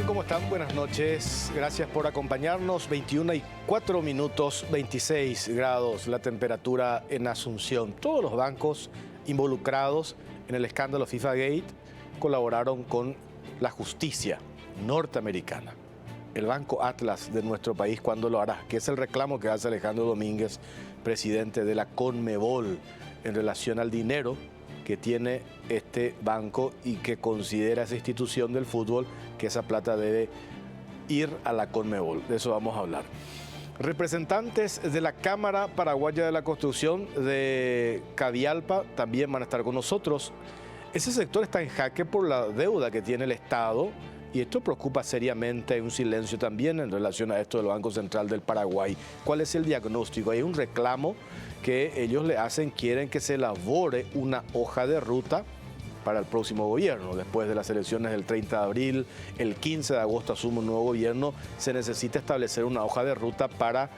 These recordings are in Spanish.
tal? ¿Cómo están? Buenas noches. Gracias por acompañarnos. 21:04, 26 grados la temperatura en Asunción. Todos los bancos involucrados en el escándalo FIFA Gate colaboraron con la justicia norteamericana. El Banco Atlas de nuestro país, ¿cuándo lo hará? Que es el reclamo que hace Alejandro Domínguez, presidente de la CONMEBOL, en relación al dinero que tiene este banco y que considera esa institución del fútbol que esa plata debe ir a la CONMEBOL. De eso vamos a hablar. Representantes de la Cámara Paraguaya de la Construcción de Cavialpa también van a estar con nosotros. Ese sector está en jaque por la deuda que tiene el Estado y esto preocupa seriamente. Hay un silencio también en relación a esto del Banco Central del Paraguay. ¿Cuál es el diagnóstico? Hay un reclamo que ellos le hacen, quieren que se elabore una hoja de ruta para el próximo gobierno. Después de las elecciones del 30 de abril, el 15 de agosto asume un nuevo gobierno, se necesita establecer una hoja de ruta para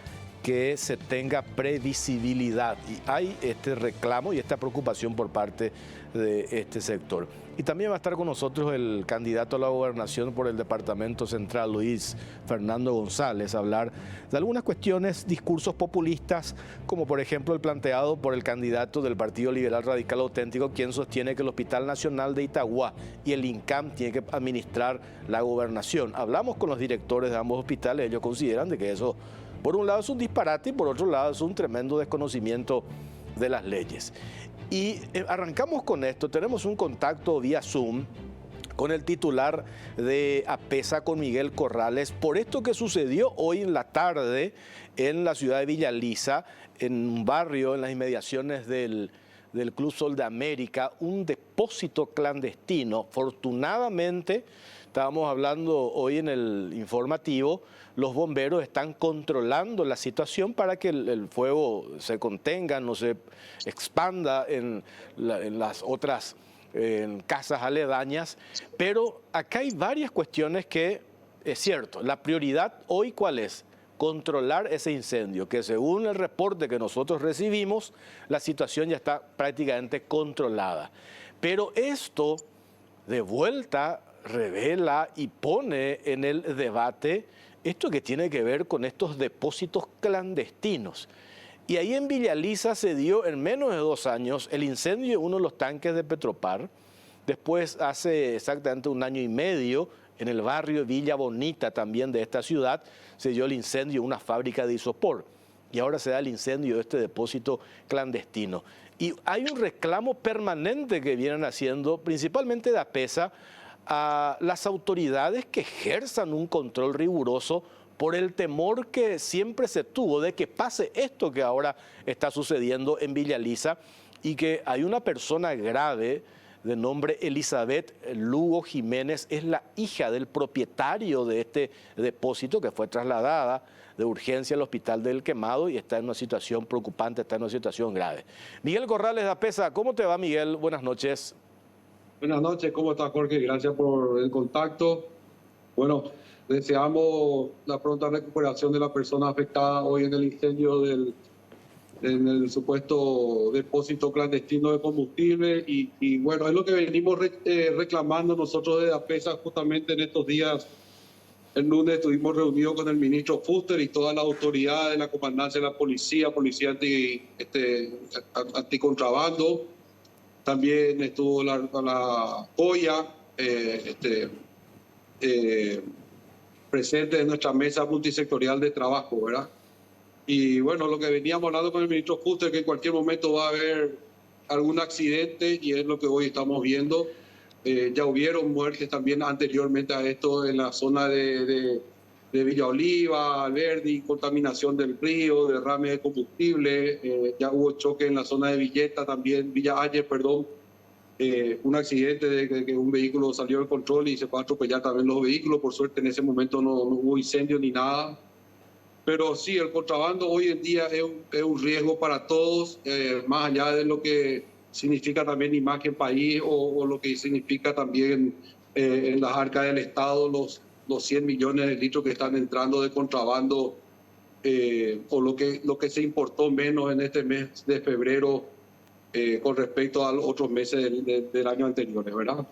que se tenga previsibilidad. Y hay este reclamo y esta preocupación por parte de este sector. Y también va a estar con nosotros el candidato a la gobernación por el Departamento Central, Luis Fernando González, a hablar de algunas cuestiones, discursos populistas, como por ejemplo el planteado por el candidato del Partido Liberal Radical Auténtico, quien sostiene que el Hospital Nacional de Itagua y el INCAM tienen que administrar la gobernación. Hablamos con los directores de ambos hospitales, ellos consideran de que eso, por un lado, es un disparate y por otro lado es un tremendo desconocimiento de las leyes. Y arrancamos con esto. Tenemos un contacto vía Zoom con el titular de APESA, con Miguel Corrales, por esto que sucedió hoy en la tarde en la ciudad de Villa Lisa, en un barrio en las inmediaciones del Club Sol de América, un depósito clandestino. Afortunadamente, estábamos hablando hoy en el informativo, los bomberos están controlando la situación para que el fuego se contenga, no se expanda en las otras casas aledañas. Pero acá hay varias cuestiones que, es cierto, la prioridad hoy ¿cuál es? Controlar ese incendio, que según el reporte que nosotros recibimos, la situación ya está prácticamente controlada. Pero esto, de vuelta, revela y pone en el debate esto que tiene que ver con estos depósitos clandestinos. Y ahí en Villa Lisa se dio en menos de 2 años el incendio de uno de los tanques de Petropar. Después, hace exactamente 1 año y medio, en el barrio Villa Bonita también de esta ciudad, se dio el incendio de una fábrica de isopor. Y ahora se da el incendio de este depósito clandestino. Y hay un reclamo permanente que vienen haciendo, principalmente de APESA, a las autoridades que ejerzan un control riguroso por el temor que siempre se tuvo de que pase esto que ahora está sucediendo en Villa Lisa y que hay una persona grave de nombre Elizabeth Lugo Jiménez, es la hija del propietario de este depósito que fue trasladada de urgencia al Hospital del Quemado y está en una situación preocupante, está en una situación grave. Miguel Corrales de APESA, ¿cómo te va, Miguel? Buenas noches. Buenas noches, ¿cómo estás, Jorge? Gracias por el contacto. Bueno, deseamos la pronta recuperación de la persona afectada hoy en el incendio en el supuesto depósito clandestino de combustible. Y bueno, es lo que venimos reclamando nosotros desde APESA justamente en estos días. El lunes estuvimos reunidos con el ministro Fuster y todas las autoridades de la comandancia de la policía anticontrabando. También estuvo la COIA presente en nuestra mesa multisectorial de trabajo, ¿verdad? Y bueno, lo que veníamos hablando con el ministro Fuster, que en cualquier momento va a haber algún accidente y es lo que hoy estamos viendo. Ya hubieron muertes también anteriormente a esto en la zona de Villa Oliva, Alberdi, contaminación del río, derrame de combustible, ya hubo choque en la zona de Villeta también, Villa Ayer, perdón, un accidente de que un vehículo salió del control y se fue a atropellar también los vehículos. Por suerte en ese momento no hubo incendio ni nada. Pero sí, el contrabando hoy en día es un riesgo para todos, más allá de lo que significa también imagen país o lo que significa también en las arcas del Estado los 100 millones de litros que están entrando de contrabando o lo que se importó menos en este mes de febrero con respecto a los otros meses del año anterior, ¿verdad?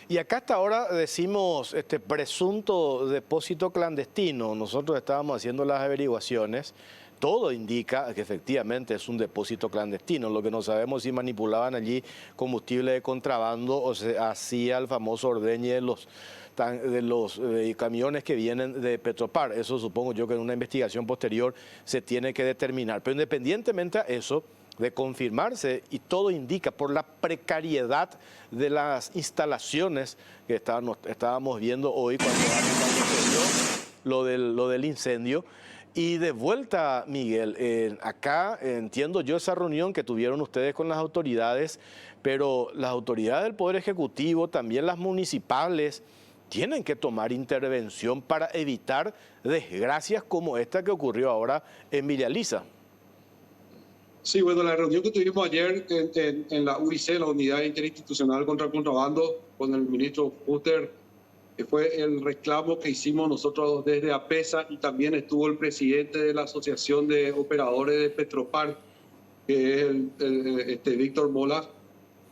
Y acá hasta ahora decimos presunto depósito clandestino. Nosotros estábamos haciendo las averiguaciones. Todo indica que efectivamente es un depósito clandestino. Lo que no sabemos es si manipulaban allí combustible de contrabando o se hacía el famoso ordeñe de los camiones que vienen de Petropar. Eso supongo yo que en una investigación posterior se tiene que determinar. Pero independientemente a eso, de confirmarse, y todo indica por la precariedad de las instalaciones que estábamos viendo hoy cuando se dio lo del incendio. Y de vuelta, Miguel, acá entiendo yo esa reunión que tuvieron ustedes con las autoridades, pero las autoridades del Poder Ejecutivo, también las municipales, tienen que tomar intervención para evitar desgracias como esta que ocurrió ahora en Villa Elisa. Sí, bueno, la reunión que tuvimos ayer en la UIC, la Unidad Interinstitucional contra el Contrabando, con el ministro Fuster, que fue el reclamo que hicimos nosotros desde APESA, y también estuvo el presidente de la Asociación de Operadores de Petropar, que es Víctor Mola,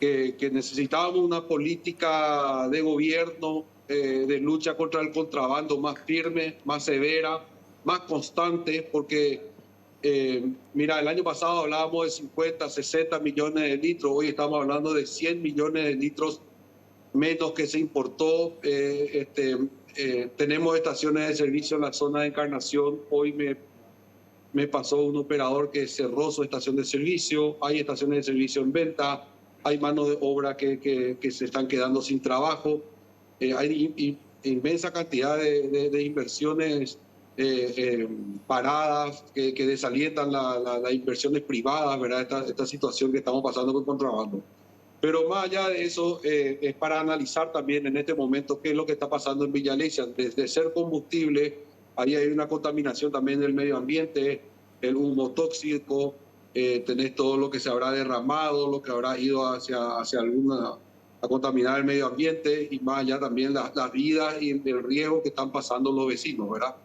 que necesitábamos una política de gobierno de lucha contra el contrabando más firme, más severa, más constante, porque mira, el año pasado hablábamos de 50, 60 millones de litros, hoy estamos hablando de 100 millones de litros menos que se importó. Tenemos estaciones de servicio en la zona de Encarnación. Hoy me pasó un operador que cerró su estación de servicio. Hay estaciones de servicio en venta. Hay mano de obra que se están quedando sin trabajo. Hay inmensa cantidad de inversiones paradas que desalientan las inversiones privadas, ¿verdad? Esta situación que estamos pasando con contrabando. Pero más allá de eso, es para analizar también en este momento qué es lo que está pasando en Villa Elisa. Desde ser combustible, ahí hay una contaminación también del medio ambiente, el humo tóxico, tenés todo lo que se habrá derramado, lo que habrá ido hacia a contaminar el medio ambiente, y más allá también las vidas y el riesgo que están pasando los vecinos, ¿verdad?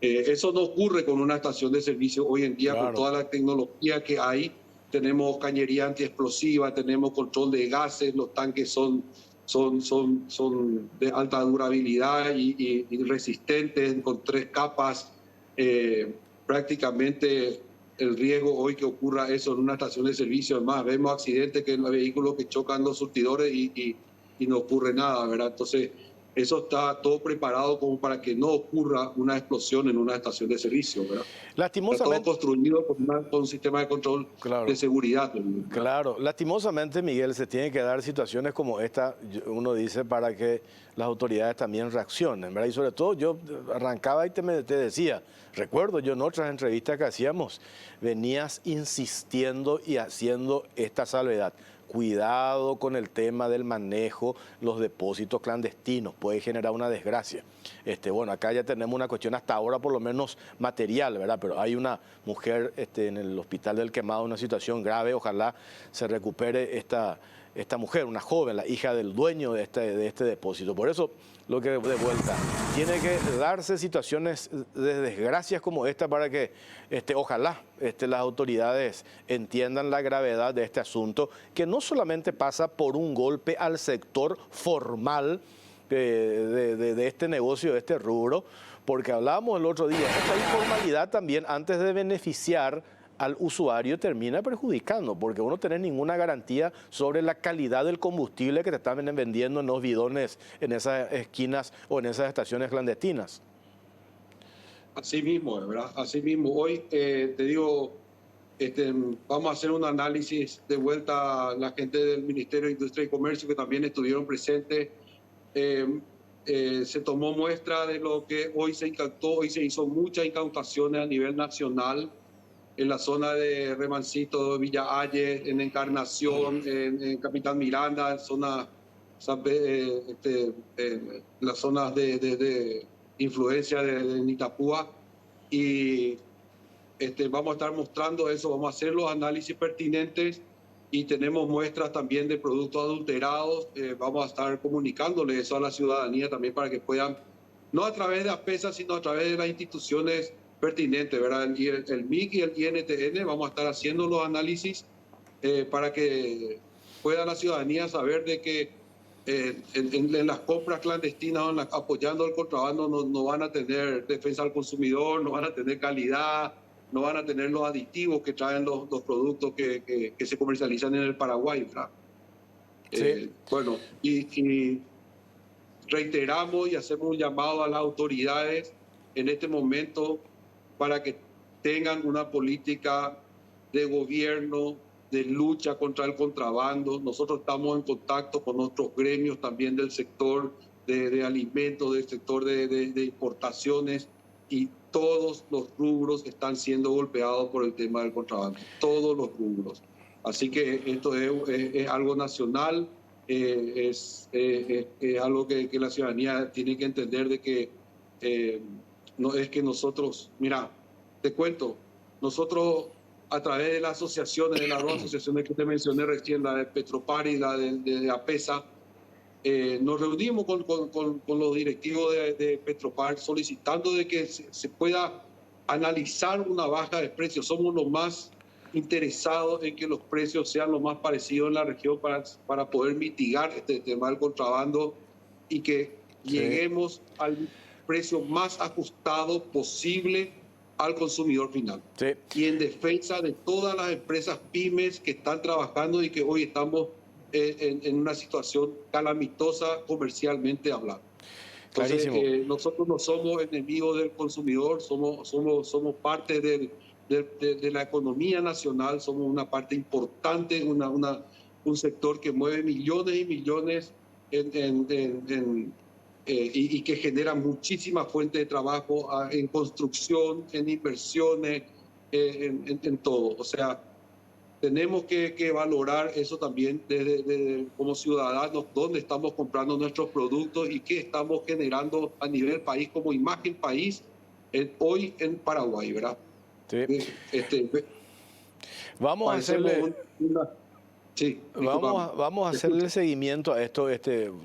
Eso no ocurre con una estación de servicio hoy en día, claro, con toda la tecnología que hay. Tenemos cañería antiexplosiva, tenemos control de gases, los tanques son de alta durabilidad y resistentes, con 3 capas. Prácticamente el riesgo hoy que ocurra eso en una estación de servicio, además vemos accidentes que en los vehículos que chocan los surtidores y no ocurre nada, ¿verdad? Entonces, eso está todo preparado como para que no ocurra una explosión en una estación de servicio, ¿verdad? Lastimosamente, está todo construido con un sistema de control, claro, de seguridad, ¿verdad? Claro, lastimosamente, Miguel, se tienen que dar situaciones como esta, uno dice, para que las autoridades también reaccionen, ¿verdad? Y sobre todo yo arrancaba y te decía, recuerdo yo en otras entrevistas que hacíamos, venías insistiendo y haciendo esta salvedad. Cuidado con el tema del manejo, los depósitos clandestinos, puede generar una desgracia. Bueno, acá ya tenemos una cuestión hasta ahora por lo menos material, ¿verdad? Pero hay una mujer en el Hospital del Quemado, una situación grave, ojalá se recupere esta mujer, una joven, la hija del dueño de este depósito. Por eso, lo que de vuelta, tiene que darse situaciones de desgracias como esta para que ojalá las autoridades entiendan la gravedad de este asunto, que no solamente pasa por un golpe al sector formal de este negocio, de este rubro, porque hablábamos el otro día, esta informalidad también, antes de beneficiar al usuario, termina perjudicando, porque vos no tenés ninguna garantía sobre la calidad del combustible que te están vendiendo en los bidones, en esas esquinas o en esas estaciones clandestinas. Así mismo, ¿verdad? Así mismo. Hoy te digo, vamos a hacer un análisis de vuelta a la gente del Ministerio de Industria y Comercio que también estuvieron presentes. Se tomó muestra de lo que hoy se incautó, hoy se hizo muchas incautaciones a nivel nacional en la zona de Remancito, Villa Ayes, en Encarnación, en Capitán Miranda, en las zonas de influencia de Nitapúa. Y vamos a estar mostrando eso, vamos a hacer los análisis pertinentes, y tenemos muestras también de productos adulterados. Vamos a estar comunicándole eso a la ciudadanía también para que puedan, no a través de APESA, sino a través de las instituciones pertinentes, ¿verdad? El MIC y el INTN, vamos a estar haciendo los análisis para que pueda la ciudadanía saber de que en las compras clandestinas o apoyando el contrabando no van a tener defensa al consumidor, no van a tener calidad, no van a tener los aditivos que traen los productos que se comercializan en el Paraguay, ¿verdad? Sí. Bueno, y reiteramos y hacemos un llamado a las autoridades en este momento para que tengan una política de gobierno, de lucha contra el contrabando. Nosotros estamos en contacto con otros gremios también del sector de alimentos, del sector de importaciones, y todos los rubros están siendo golpeados por el tema del contrabando, todos los rubros. Así que esto es algo nacional, es algo que la ciudadanía tiene que entender, de que no es que nosotros, mira, te cuento, nosotros a través de las asociaciones, de las dos asociaciones que te mencioné recién, la de Petropar y la de APESA, nos reunimos con los directivos de Petropar solicitando de que se pueda analizar una baja de precios. Somos los más interesados en que los precios sean lo más parecidos en la región para poder mitigar este tema del contrabando y que lleguemos al precio más ajustado posible al consumidor final. Sí. Y en defensa de todas las empresas pymes que están trabajando y que hoy estamos en una situación calamitosa comercialmente hablando. Entonces, nosotros no somos enemigos del consumidor, somos parte de la economía nacional, somos una parte importante, un sector que mueve millones y millones y que genera muchísimas fuentes de trabajo en construcción, en inversiones, en todo. O sea, tenemos que valorar eso también como ciudadanos, dónde estamos comprando nuestros productos y qué estamos generando a nivel país, como imagen país, hoy en Paraguay, ¿verdad? Sí. Vamos a hacerle... Sí, vamos a hacerle seguimiento a esto.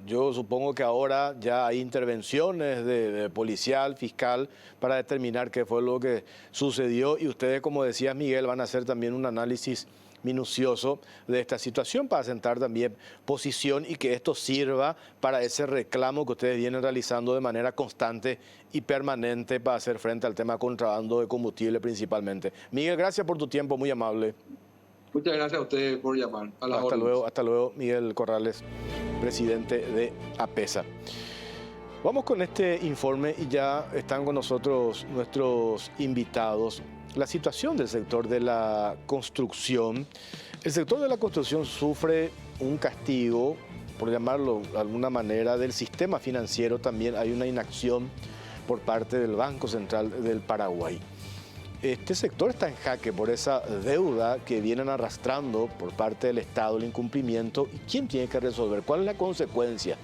Yo supongo que ahora ya hay intervenciones de policial, fiscal, para determinar qué fue lo que sucedió. Y ustedes, como decía Miguel, van a hacer también un análisis minucioso de esta situación para sentar también posición y que esto sirva para ese reclamo que ustedes vienen realizando de manera constante y permanente para hacer frente al tema contrabando de combustible principalmente. Miguel, gracias por tu tiempo, muy amable. Muchas gracias a ustedes por llamar. Hasta luego, Miguel Corrales, presidente de APESA. Vamos con este informe y ya están con nosotros nuestros invitados. La situación del sector de la construcción. El sector de la construcción sufre un castigo, por llamarlo de alguna manera, del sistema financiero. También hay una inacción por parte del Banco Central del Paraguay. Este sector está en jaque por esa deuda que vienen arrastrando por parte del Estado, el incumplimiento. ¿Y quién tiene que resolver? ¿Cuál es la consecuencia?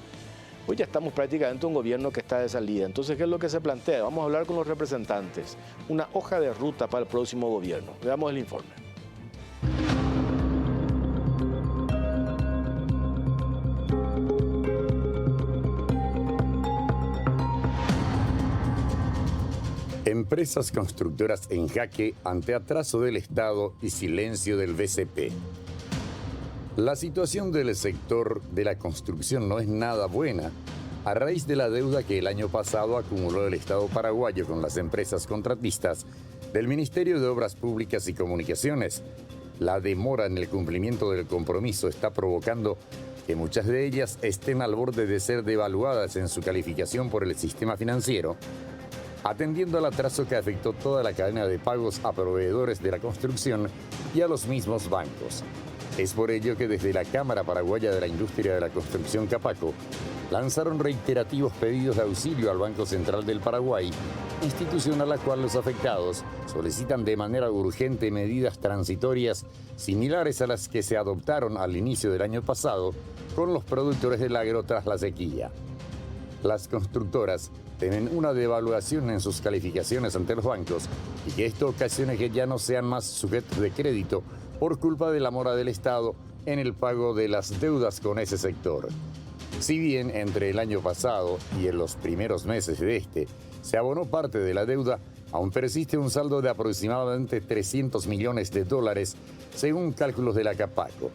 Hoy ya estamos prácticamente un gobierno que está de salida. Entonces, ¿qué es lo que se plantea? Vamos a hablar con los representantes. Una hoja de ruta para el próximo gobierno. Veamos el informe. Empresas constructoras en jaque ante atraso del Estado y silencio del BCP. La situación del sector de la construcción no es nada buena a raíz de la deuda que el año pasado acumuló el Estado paraguayo con las empresas contratistas del Ministerio de Obras Públicas y Comunicaciones. La demora en el cumplimiento del compromiso está provocando que muchas de ellas estén al borde de ser devaluadas en su calificación por el sistema financiero, atendiendo al atraso que afectó toda la cadena de pagos a proveedores de la construcción y a los mismos bancos. Es por ello que desde la Cámara Paraguaya de la Industria de la Construcción, Capaco, lanzaron reiterativos pedidos de auxilio al Banco Central del Paraguay, institución a la cual los afectados solicitan de manera urgente medidas transitorias similares a las que se adoptaron al inicio del año pasado con los productores del agro tras la sequía. Las constructoras tienen una devaluación en sus calificaciones ante los bancos y que esto ocasione que ya no sean más sujetos de crédito por culpa de la mora del Estado en el pago de las deudas con ese sector. Si bien entre el año pasado y en los primeros meses de este se abonó parte de la deuda, aún persiste un saldo de aproximadamente $300 millones según cálculos de la Capaco.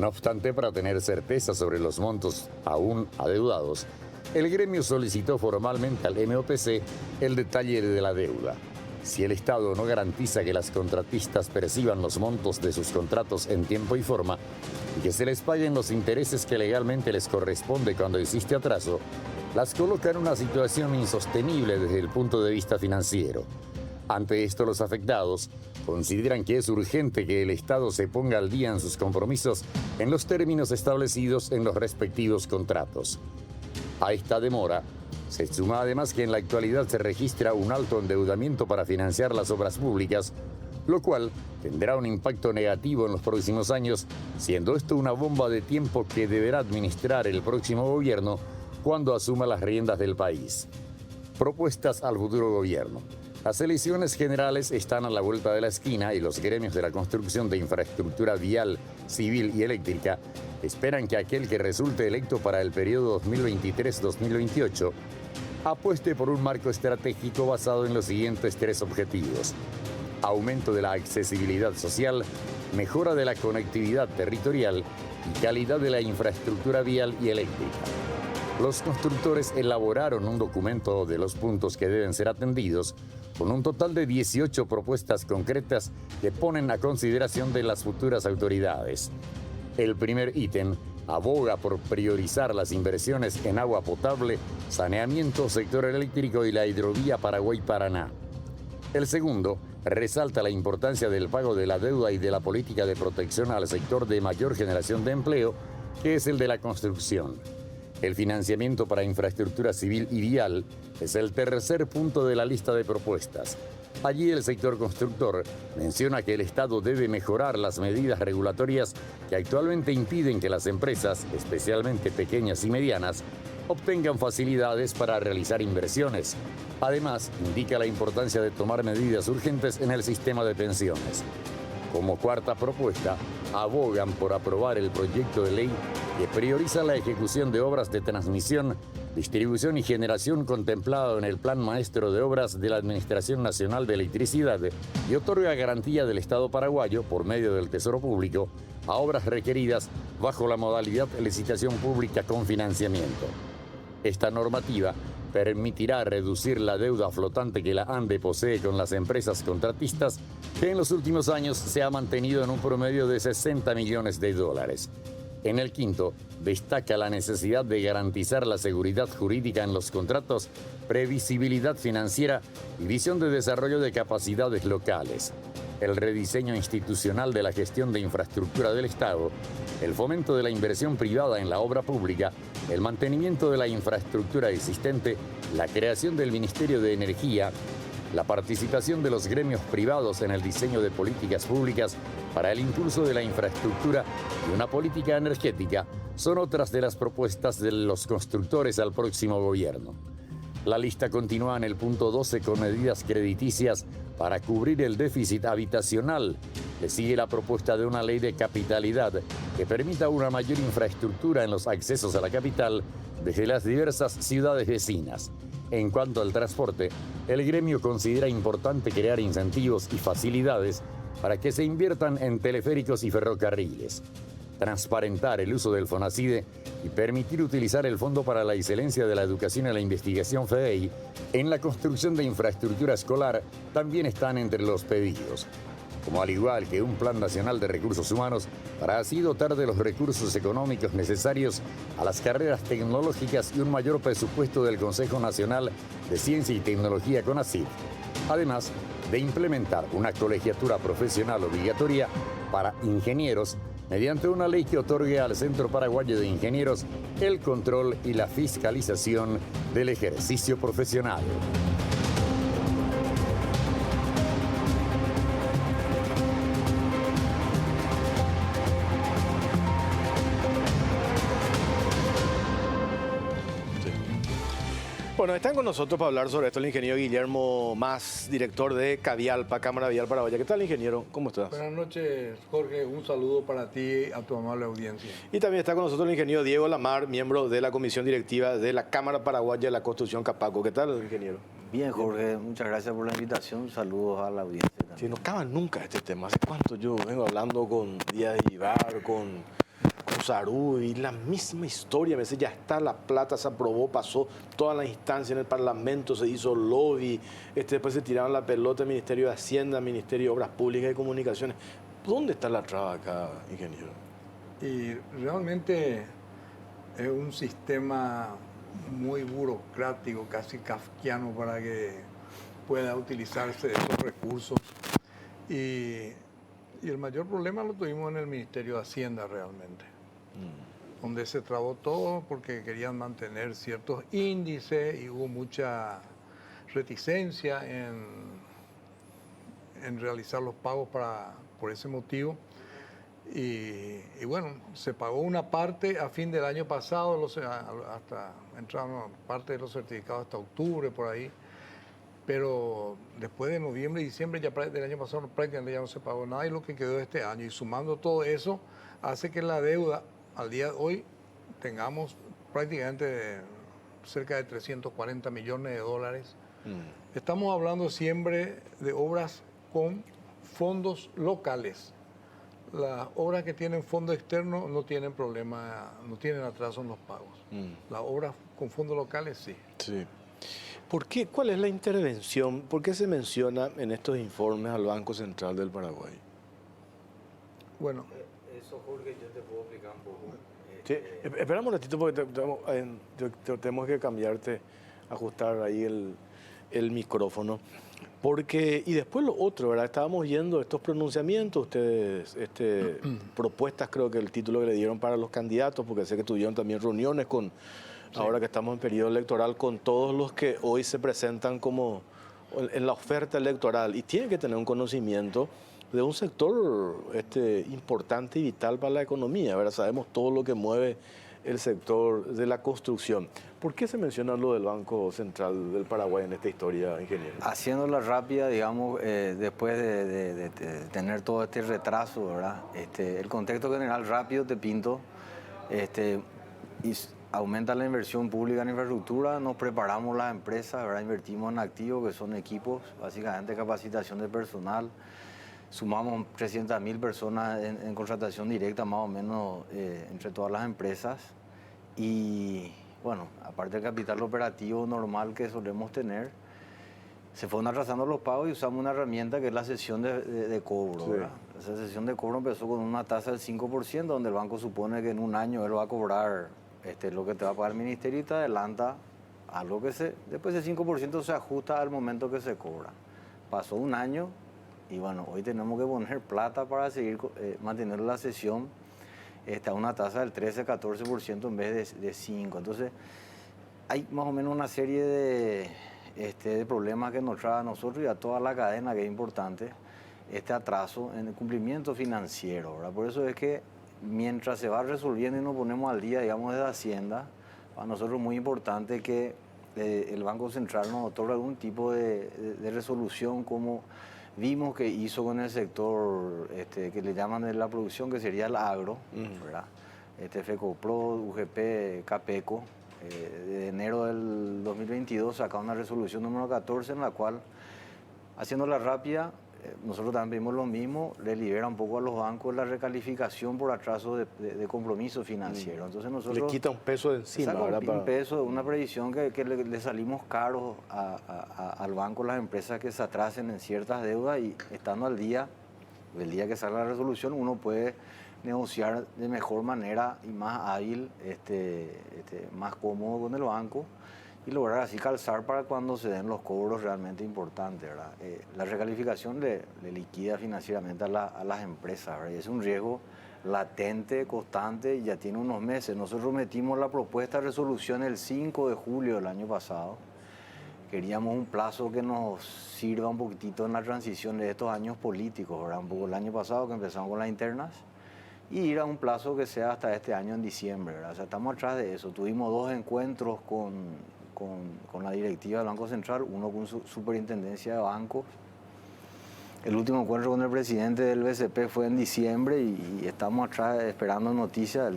No obstante, para tener certeza sobre los montos aún adeudados, el gremio solicitó formalmente al MOPC el detalle de la deuda. Si el Estado no garantiza que las contratistas perciban los montos de sus contratos en tiempo y forma y que se les paguen los intereses que legalmente les corresponde cuando existe atraso, las coloca en una situación insostenible desde el punto de vista financiero. Ante esto, los afectados consideran que es urgente que el Estado se ponga al día en sus compromisos en los términos establecidos en los respectivos contratos. A esta demora se suma además que en la actualidad se registra un alto endeudamiento para financiar las obras públicas, lo cual tendrá un impacto negativo en los próximos años, siendo esto una bomba de tiempo que deberá administrar el próximo gobierno cuando asuma las riendas del país. Propuestas al futuro gobierno. Las elecciones generales están a la vuelta de la esquina y los gremios de la construcción de infraestructura vial, civil y eléctrica esperan que aquel que resulte electo para el periodo 2023-2028 apueste por un marco estratégico basado en los siguientes 3 objetivos: aumento de la accesibilidad social, mejora de la conectividad territorial y calidad de la infraestructura vial y eléctrica. Los constructores elaboraron un documento de los puntos que deben ser atendidos, con un total de 18 propuestas concretas que ponen a consideración de las futuras autoridades. El primer ítem aboga por priorizar las inversiones en agua potable, saneamiento, sector eléctrico y la hidrovía Paraguay-Paraná. El segundo resalta la importancia del pago de la deuda y de la política de protección al sector de mayor generación de empleo, que es el de la construcción. El financiamiento para infraestructura civil y vial es el tercer punto de la lista de propuestas. Allí el sector constructor menciona que el Estado debe mejorar las medidas regulatorias que actualmente impiden que las empresas, especialmente pequeñas y medianas, obtengan facilidades para realizar inversiones. Además, indica la importancia de tomar medidas urgentes en el sistema de pensiones. Como cuarta propuesta, abogan por aprobar el proyecto de ley que prioriza la ejecución de obras de transmisión, distribución y generación contemplado en el Plan Maestro de Obras de la Administración Nacional de Electricidad y otorga garantía del Estado paraguayo, por medio del Tesoro Público, a obras requeridas bajo la modalidad de licitación pública con financiamiento. Esta normativa permitirá reducir la deuda flotante que la ANDE posee con las empresas contratistas, que en los últimos años se ha mantenido en un promedio de $60 millones. En el quinto, destaca la necesidad de garantizar la seguridad jurídica en los contratos, previsibilidad financiera y visión de desarrollo de capacidades locales, el rediseño institucional de la gestión de infraestructura del Estado, el fomento de la inversión privada en la obra pública, el mantenimiento de la infraestructura existente, la creación del Ministerio de Energía, la participación de los gremios privados en el diseño de políticas públicas para el impulso de la infraestructura y una política energética son otras de las propuestas de los constructores al próximo gobierno. La lista continúa en el punto 12 con medidas crediticias para cubrir el déficit habitacional. Le sigue la propuesta de una ley de capitalidad que permita una mayor infraestructura en los accesos a la capital desde las diversas ciudades vecinas. En cuanto al transporte, el gremio considera importante crear incentivos y facilidades para que se inviertan en teleféricos y ferrocarriles, transparentar el uso del FONACIDE y permitir utilizar el Fondo para la Excelencia de la Educación y la Investigación FEDEI en la construcción de infraestructura escolar también están entre los pedidos, como al igual que un Plan Nacional de Recursos Humanos para así dotar de los recursos económicos necesarios a las carreras tecnológicas y un mayor presupuesto del Consejo Nacional de Ciencia y Tecnología CONACYT, además de implementar una colegiatura profesional obligatoria para ingenieros mediante una ley que otorgue al Centro Paraguayo de Ingenieros el control y la fiscalización del ejercicio profesional. Bueno, están con nosotros para hablar sobre esto el ingeniero Guillermo Mas, director de Cavialpa, Cámara Vial Paraguaya. ¿Qué tal, ingeniero? ¿Cómo estás? Buenas noches, Jorge. Un saludo para ti y a tu amable audiencia. Y también está con nosotros el ingeniero Diego Lamar, miembro de la Comisión Directiva de la Cámara Paraguaya de la Construcción Capaco. ¿Qué tal, ingeniero? Bien, Jorge. Muchas gracias por la invitación. Saludos a la audiencia también. Sí, no acaba nunca este tema. ¿Hace cuánto yo vengo hablando con Díaz de Ibar, con Saruri, la misma historia. Me dice, ya está, la plata se aprobó, pasó todas las instancias en el Parlamento, se hizo lobby, después se tiraron la pelota al Ministerio de Hacienda, Ministerio de Obras Públicas y Comunicaciones. ¿Dónde está la traba acá, ingeniero? Y realmente es un sistema muy burocrático, casi kafkiano para que pueda utilizarse esos recursos. Y el mayor problema lo tuvimos en el Ministerio de Hacienda realmente, donde se trabó todo porque querían mantener ciertos índices y hubo mucha reticencia en realizar los pagos por ese motivo. Y bueno, se pagó una parte a fin del año pasado, hasta entraron parte de los certificados hasta octubre, por ahí. Pero después de noviembre y diciembre ya del año pasado prácticamente ya no se pagó nada y lo que quedó este año. Y sumando todo eso, hace que la deuda al día de hoy tengamos prácticamente cerca de 340 millones de dólares. Estamos hablando siempre de obras con fondos locales. Las obras que tienen fondo externo no tienen problema, no tienen atraso en los pagos. Las obras con fondos locales sí. Sí. ¿Por qué? ¿Cuál es la intervención? ¿Por qué se menciona en estos informes al Banco Central del Paraguay? Bueno. Eso, Jorge, yo te puedo explicar un poco. Sí. Esperamos un ratito porque tenemos que cambiarte, ajustar ahí el micrófono. Porque, y después lo otro, ¿verdad? Estábamos viendo estos pronunciamientos, ustedes, propuestas, creo que el título que le dieron para los candidatos, porque sé que tuvieron también reuniones con, ahora que estamos en periodo electoral, con todos los que hoy se presentan como en la oferta electoral y tienen que tener un conocimiento de un sector importante y vital para la economía, ¿verdad? Sabemos todo lo que mueve el sector de la construcción. ¿Por qué se menciona lo del Banco Central del Paraguay en esta historia, ingeniero? Haciéndola rápida, digamos, después de tener todo este retraso, ¿verdad? El contexto general rápido te pinto, y aumenta la inversión pública en infraestructura, nos preparamos las empresas, ¿verdad? Invertimos en activos que son equipos, básicamente capacitación de personal, sumamos 300.000 personas en contratación directa más o menos entre todas las empresas y bueno, aparte del capital operativo normal que solemos tener, se fueron atrasando los pagos y usamos una herramienta que es la cesión de cobro, sí. ¿verdad? Esa cesión de cobro empezó con una tasa del 5%, donde el banco supone que en un año él va a cobrar lo que te va a pagar el ministerio y te adelanta algo que después ese 5% se ajusta al momento que se cobra. Pasó un año y bueno, hoy tenemos que poner plata para seguir manteniendo la cesión a una tasa del 13-14% en vez de 5%. Entonces, hay más o menos una serie de problemas que nos trae a nosotros y a toda la cadena, que es importante, este atraso en el cumplimiento financiero, ¿verdad? Por eso es que mientras se va resolviendo y nos ponemos al día, digamos, de Hacienda, para nosotros es muy importante que el Banco Central nos otorgue algún tipo de resolución, como vimos que hizo con el sector que le llaman de la producción, que sería el agro, ¿verdad? FECOPRO, UGP, CAPECO, de enero del 2022 sacó una resolución número 14 en la cual, haciéndola rápida, nosotros también vimos lo mismo, le libera un poco a los bancos la recalificación por atraso de compromiso financiero. Entonces nosotros... Le quita un peso de encima, ¿verdad? Un peso, una previsión que le salimos caros al banco, las empresas que se atrasen en ciertas deudas, y estando al día, el día que salga la resolución, uno puede negociar de mejor manera y más hábil, más cómodo con el banco, y lograr así calzar para cuando se den los cobros realmente importantes, ¿verdad? La recalificación le liquida financieramente a las empresas, ¿verdad? Y es un riesgo latente, constante, y ya tiene unos meses. Nosotros metimos la propuesta de resolución el 5 de julio del año pasado. Queríamos un plazo que nos sirva un poquitito en la transición de estos años políticos, ¿verdad? Un poco el año pasado que empezamos con las internas, y ir a un plazo que sea hasta este año en diciembre, ¿verdad? O sea, estamos atrás de eso. Tuvimos 2 encuentros con la directiva del Banco Central, uno con su superintendencia de bancos. El último encuentro con el presidente del BCP fue en diciembre y estamos atrás esperando noticias.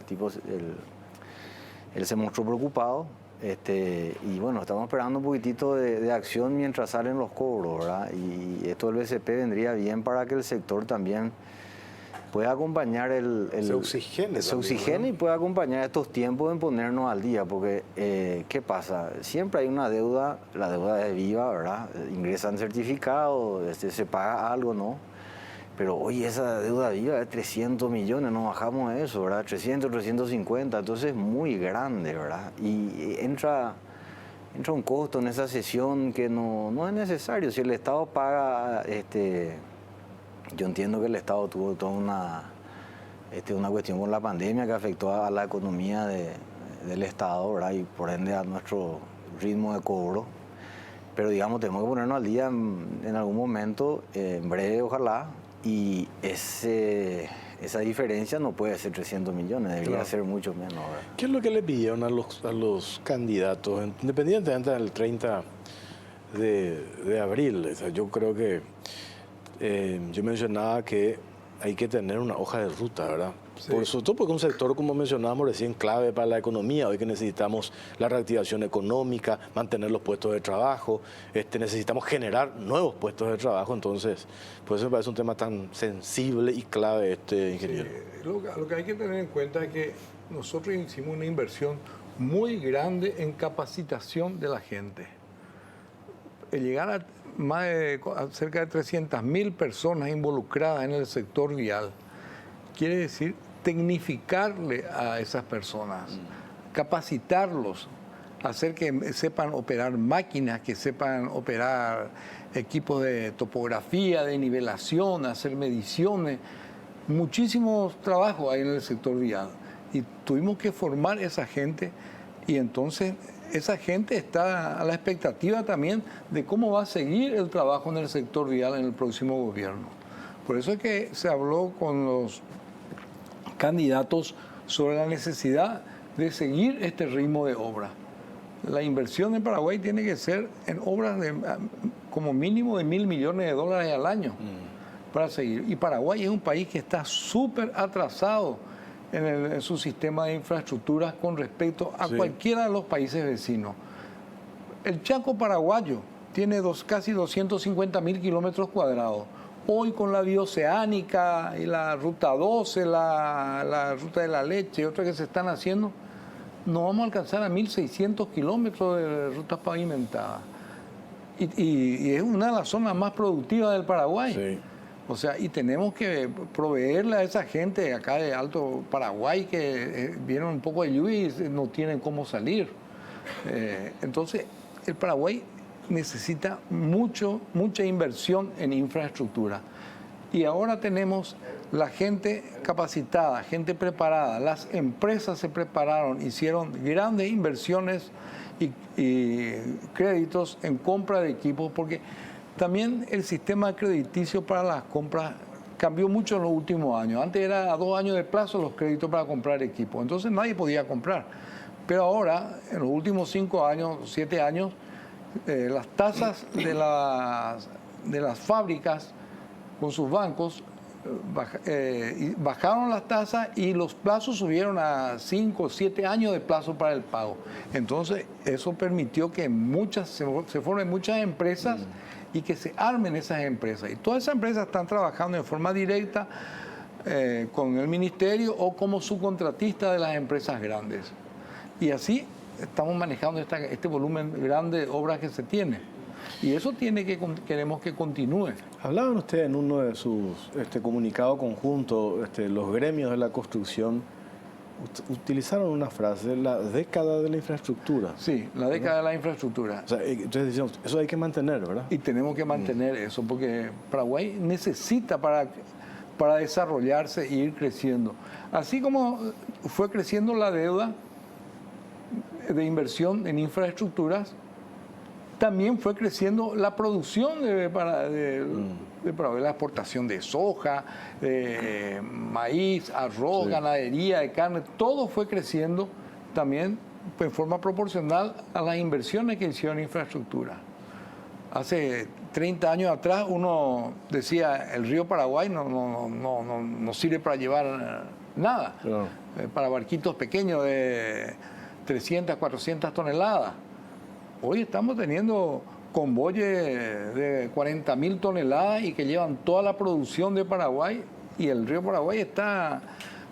Él se mostró preocupado, y bueno, estamos esperando un poquitito de acción mientras salen los cobros, ¿verdad? Y esto del BCP vendría bien para que el sector también puede acompañar se oxigene. Se también, oxigena, ¿no? y puede acompañar estos tiempos en ponernos al día, porque ¿qué pasa? Siempre hay una deuda, la deuda es viva, ¿verdad? Ingresan certificados, se paga algo, ¿no? Pero hoy esa deuda viva es 300 millones, no bajamos eso, ¿verdad? 300, 350, entonces es muy grande, ¿verdad? Y entra un costo en esa sesión que no es necesario. Si el Estado paga, yo entiendo que el Estado tuvo toda una cuestión con la pandemia que afectó a la economía del Estado, ¿verdad? Y por ende a nuestro ritmo de cobro. Pero digamos, tenemos que ponernos al día en algún momento, en breve ojalá, y esa diferencia no puede ser 300 millones, debería Claro. ser mucho menos, ¿verdad? ¿Qué es lo que le pidieron a los candidatos, independientemente del 30 de abril? O sea, yo creo que yo mencionaba que hay que tener una hoja de ruta, ¿verdad? Sí. Sobre todo porque un sector, como mencionábamos recién, clave para la economía. Hoy que necesitamos la reactivación económica, mantener los puestos de trabajo, necesitamos generar nuevos puestos de trabajo. Entonces, por eso me parece un tema tan sensible y clave, ingeniero. Lo que hay que tener en cuenta es que nosotros hicimos una inversión muy grande en capacitación de la gente. El llegar a cerca de 300.000 personas involucradas en el sector vial quiere decir tecnificarle a esas personas, capacitarlos, hacer que sepan operar máquinas, que sepan operar equipos de topografía, de nivelación, hacer mediciones. Muchísimos trabajos hay en el sector vial y tuvimos que formar esa gente, y entonces esa gente está a la expectativa también de cómo va a seguir el trabajo en el sector vial en el próximo gobierno. Por eso es que se habló con los candidatos sobre la necesidad de seguir este ritmo de obra. La inversión en Paraguay tiene que ser en obras de como mínimo de $1.000 millones al año para seguir. Y Paraguay es un país que está súper atrasado en su sistema de infraestructuras con respecto a cualquiera de los países vecinos. El Chaco paraguayo tiene casi 250.000 kilómetros cuadrados. Hoy con la bioceánica y la ruta 12, la ruta de la leche y otras que se están haciendo, no vamos a alcanzar a 1.600 kilómetros de rutas pavimentadas. Y es una de las zonas más productivas del Paraguay. Sí. O sea, y tenemos que proveerle a esa gente acá de Alto Paraguay que vieron un poco de lluvia y no tienen cómo salir. Entonces, el Paraguay necesita mucha inversión en infraestructura. Y ahora tenemos la gente capacitada, gente preparada. Las empresas se prepararon, hicieron grandes inversiones y créditos en compra de equipos, porque también el sistema crediticio para las compras cambió mucho en los últimos años. Antes era a 2 años de plazo los créditos para comprar equipos, entonces nadie podía comprar. Pero ahora, en los últimos 5 años, 7 años, las tasas de las fábricas con sus bancos bajaron las tasas y los plazos subieron a 5 o 7 años de plazo para el pago. Entonces, eso permitió que se formen muchas empresas y que se armen esas empresas. Y todas esas empresas están trabajando en forma directa con el ministerio o como subcontratistas de las empresas grandes. Y así estamos manejando este volumen grande de obras que se tiene. Y eso queremos que continúe. Hablaban ustedes en uno de sus comunicados conjuntos, los gremios de la construcción, utilizaron una frase, la década de la infraestructura. Sí, la década de la infraestructura. O sea, entonces decíamos, eso hay que mantener, ¿verdad? Y tenemos que mantener eso, porque Paraguay necesita para desarrollarse e ir creciendo. Así como fue creciendo la deuda de inversión en infraestructuras, también fue creciendo la producción de Paraguay, la exportación de soja, de maíz, arroz, ganadería, de carne, todo fue creciendo también en forma proporcional a las inversiones que hicieron en infraestructura. Hace 30 años atrás uno decía, el río Paraguay no sirve para llevar nada, Claro. Para barquitos pequeños de 300, 400 toneladas. Hoy estamos teniendo convoyes de 40.000 toneladas y que llevan toda la producción de Paraguay y el río Paraguay está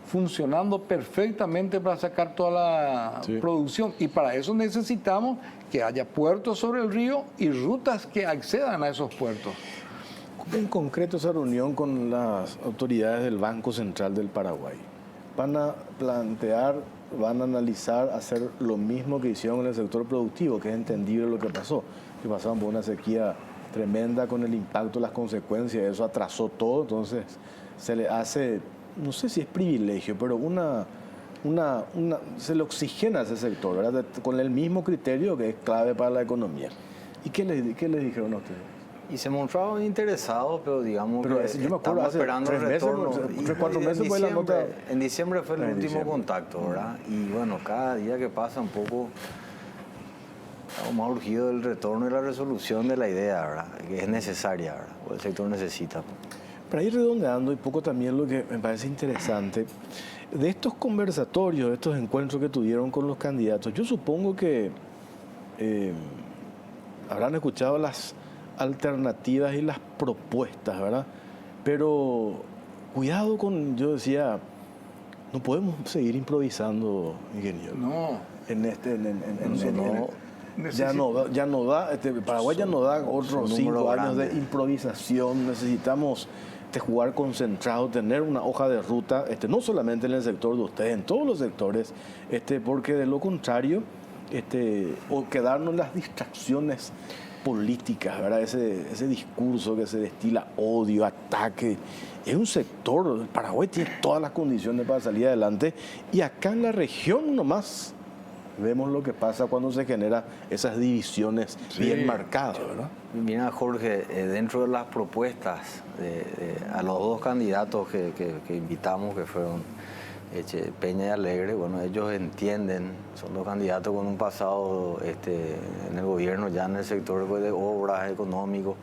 funcionando perfectamente para sacar toda la producción. Y para eso necesitamos que haya puertos sobre el río y rutas que accedan a esos puertos. En concreto, esa reunión con las autoridades del Banco Central del Paraguay, ¿van a plantear, van a analizar hacer lo mismo que hicieron en el sector productivo, que es entendible lo que pasó? Que pasaron por una sequía tremenda con el impacto, las consecuencias, eso atrasó todo, entonces se le hace, no sé si es privilegio, pero se le oxigena a ese sector, ¿verdad? Con el mismo criterio que es clave para la economía. ¿Y qué les dijeron a ustedes? Y se mostraron interesados, pero digamos pero que yo me acuerdo, hace esperando 3 retorno. meses, 4 meses fue la nota. En diciembre fue el último diciembre. contacto, ¿verdad? Y bueno, cada día que pasa un poco estamos más urgidos del retorno y la resolución de la idea, ¿verdad? Que es necesaria, ¿verdad? O el sector necesita. Para ir redondeando y poco también lo que me parece interesante, de estos conversatorios, de estos encuentros que tuvieron con los candidatos, yo supongo que habrán escuchado las alternativas y las propuestas, ¿verdad? Pero cuidado con, yo decía, no podemos seguir improvisando, ingeniero. No. Ya no da, Paraguay ya no da otros 5 años de improvisación, necesitamos jugar concentrado, tener una hoja de ruta, no solamente en el sector de ustedes, en todos los sectores, porque de lo contrario, o quedarnos en las distracciones políticas, ¿verdad? Ese discurso que se destila odio, ataque. Es un sector, el Paraguay tiene todas las condiciones para salir adelante y acá en la región nomás vemos lo que pasa cuando se generan esas divisiones bien marcadas, ¿verdad? Mira, Jorge, dentro de las propuestas a los 2 candidatos que invitamos, que fueron Peña y Alegre, bueno, ellos entienden, son 2 candidatos con un pasado en el gobierno, ya en el sector de obras económicos,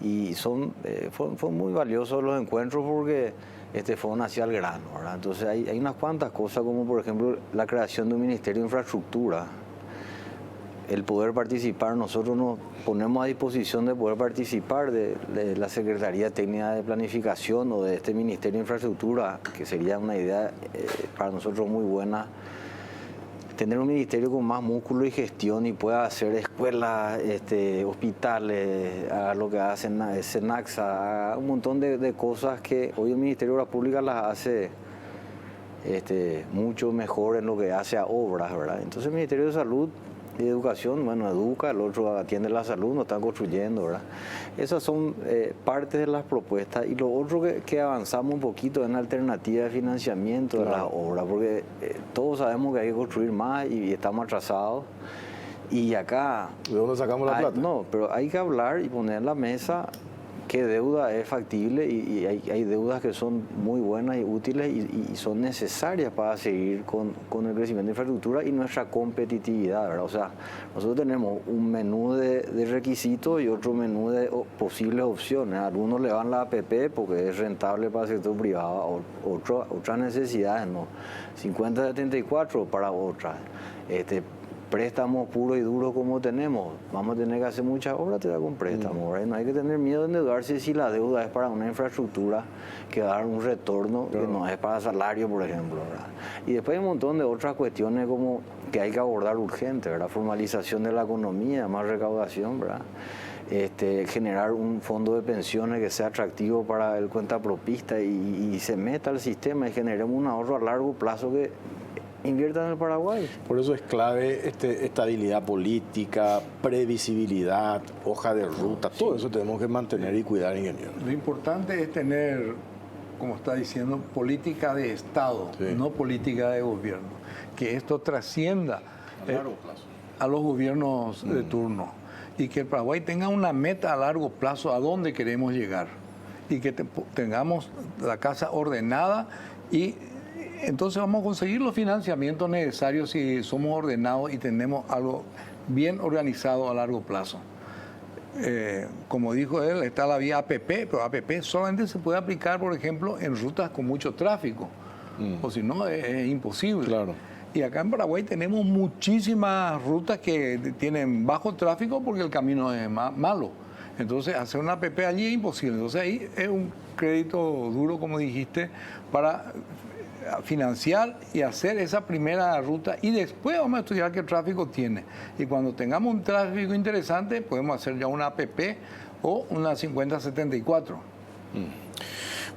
y fueron muy valiosos los encuentros porque fueron hacia el grano, ¿verdad? Entonces hay unas cuantas cosas, como por ejemplo la creación de un Ministerio de Infraestructura, el poder participar, nosotros nos ponemos a disposición de poder participar de la Secretaría Técnica de Planificación o de este Ministerio de Infraestructura, que sería una idea para nosotros muy buena, tener un ministerio con más músculo y gestión y pueda hacer escuelas, hospitales, a lo que hacen Senaxa, un montón de cosas que hoy el Ministerio de Obras Públicas las hace mucho mejor en lo que hace a obras, ¿verdad? Entonces el Ministerio de Salud y Educación, bueno, educa, el otro atiende la salud, no están construyendo, ¿verdad? Esas son partes de las propuestas. Y lo otro que avanzamos un poquito en la alternativa de financiamiento de las obras, porque todos sabemos que hay que construir más y estamos atrasados. Y acá... ¿De dónde sacamos la plata? No, pero hay que hablar y poner en la mesa qué deuda es factible y hay deudas que son muy buenas y útiles y son necesarias para seguir con el crecimiento de infraestructura y nuestra competitividad, ¿verdad? O sea, nosotros tenemos un menú de requisitos y otro menú de posibles opciones. A algunos le van la APP porque es rentable para el sector privado, otras necesidades no. 50-74 para otras. Préstamos puros y duros como tenemos, vamos a tener que hacer muchas obras con préstamos, ¿verdad? No hay que tener miedo de endeudarse si la deuda es para una infraestructura que va a dar un retorno que no es para salario, por ejemplo, ¿verdad? Y después hay un montón de otras cuestiones como que hay que abordar urgente, ¿verdad? Formalización de la economía, más recaudación, ¿verdad? Generar un fondo de pensiones que sea atractivo para el cuentapropista y se meta al sistema y generemos un ahorro a largo plazo que inviertan en el Paraguay. Por eso es clave estabilidad política, previsibilidad, hoja de ruta, todo eso tenemos que mantener y cuidar, ingeniero. Lo importante es tener, como está diciendo, política de Estado, no política de gobierno. Que esto trascienda a los gobiernos de turno y que el Paraguay tenga una meta a largo plazo a dónde queremos llegar y que tengamos la casa ordenada y entonces vamos a conseguir los financiamientos necesarios si somos ordenados y tenemos algo bien organizado a largo plazo. Como dijo él, está la vía APP, pero APP solamente se puede aplicar, por ejemplo, en rutas con mucho tráfico, o si no es imposible. Claro. Y acá en Paraguay tenemos muchísimas rutas que tienen bajo tráfico porque el camino es malo. Entonces, hacer una APP allí es imposible. Entonces, ahí es un crédito duro, como dijiste, para financiar y hacer esa primera ruta y después vamos a estudiar qué tráfico tiene. Y cuando tengamos un tráfico interesante, podemos hacer ya una APP o una 5074.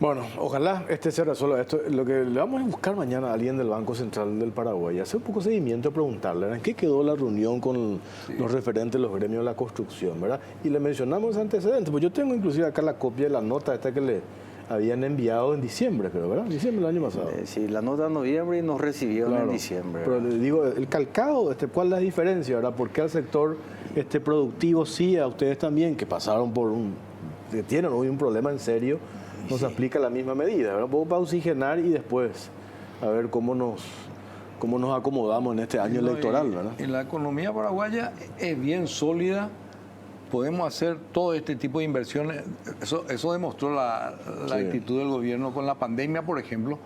Bueno, ojalá se resuelva esto. Lo que le vamos a buscar mañana a alguien del Banco Central del Paraguay, hacer un poco de seguimiento, preguntarle en qué quedó la reunión con los referentes de los gremios de la construcción, ¿verdad? Y le mencionamos antecedentes, pues yo tengo inclusive acá la copia de la nota esta que le habían enviado en diciembre, creo, ¿verdad? Diciembre del año pasado. Sí, la nota de noviembre y nos recibieron en diciembre. Pero le digo, el calcado, ¿cuál es la diferencia, verdad? ¿Por qué al sector productivo sí, a ustedes también, que pasaron por que tienen hoy un problema en serio, nos aplica la misma medida, ¿verdad? Vamos a oxigenar y después a ver cómo nos acomodamos en este año electoral, ¿verdad? Y la economía paraguaya es bien sólida. Podemos hacer todo este tipo de inversiones. Eso demostró la actitud del gobierno con la pandemia, por ejemplo.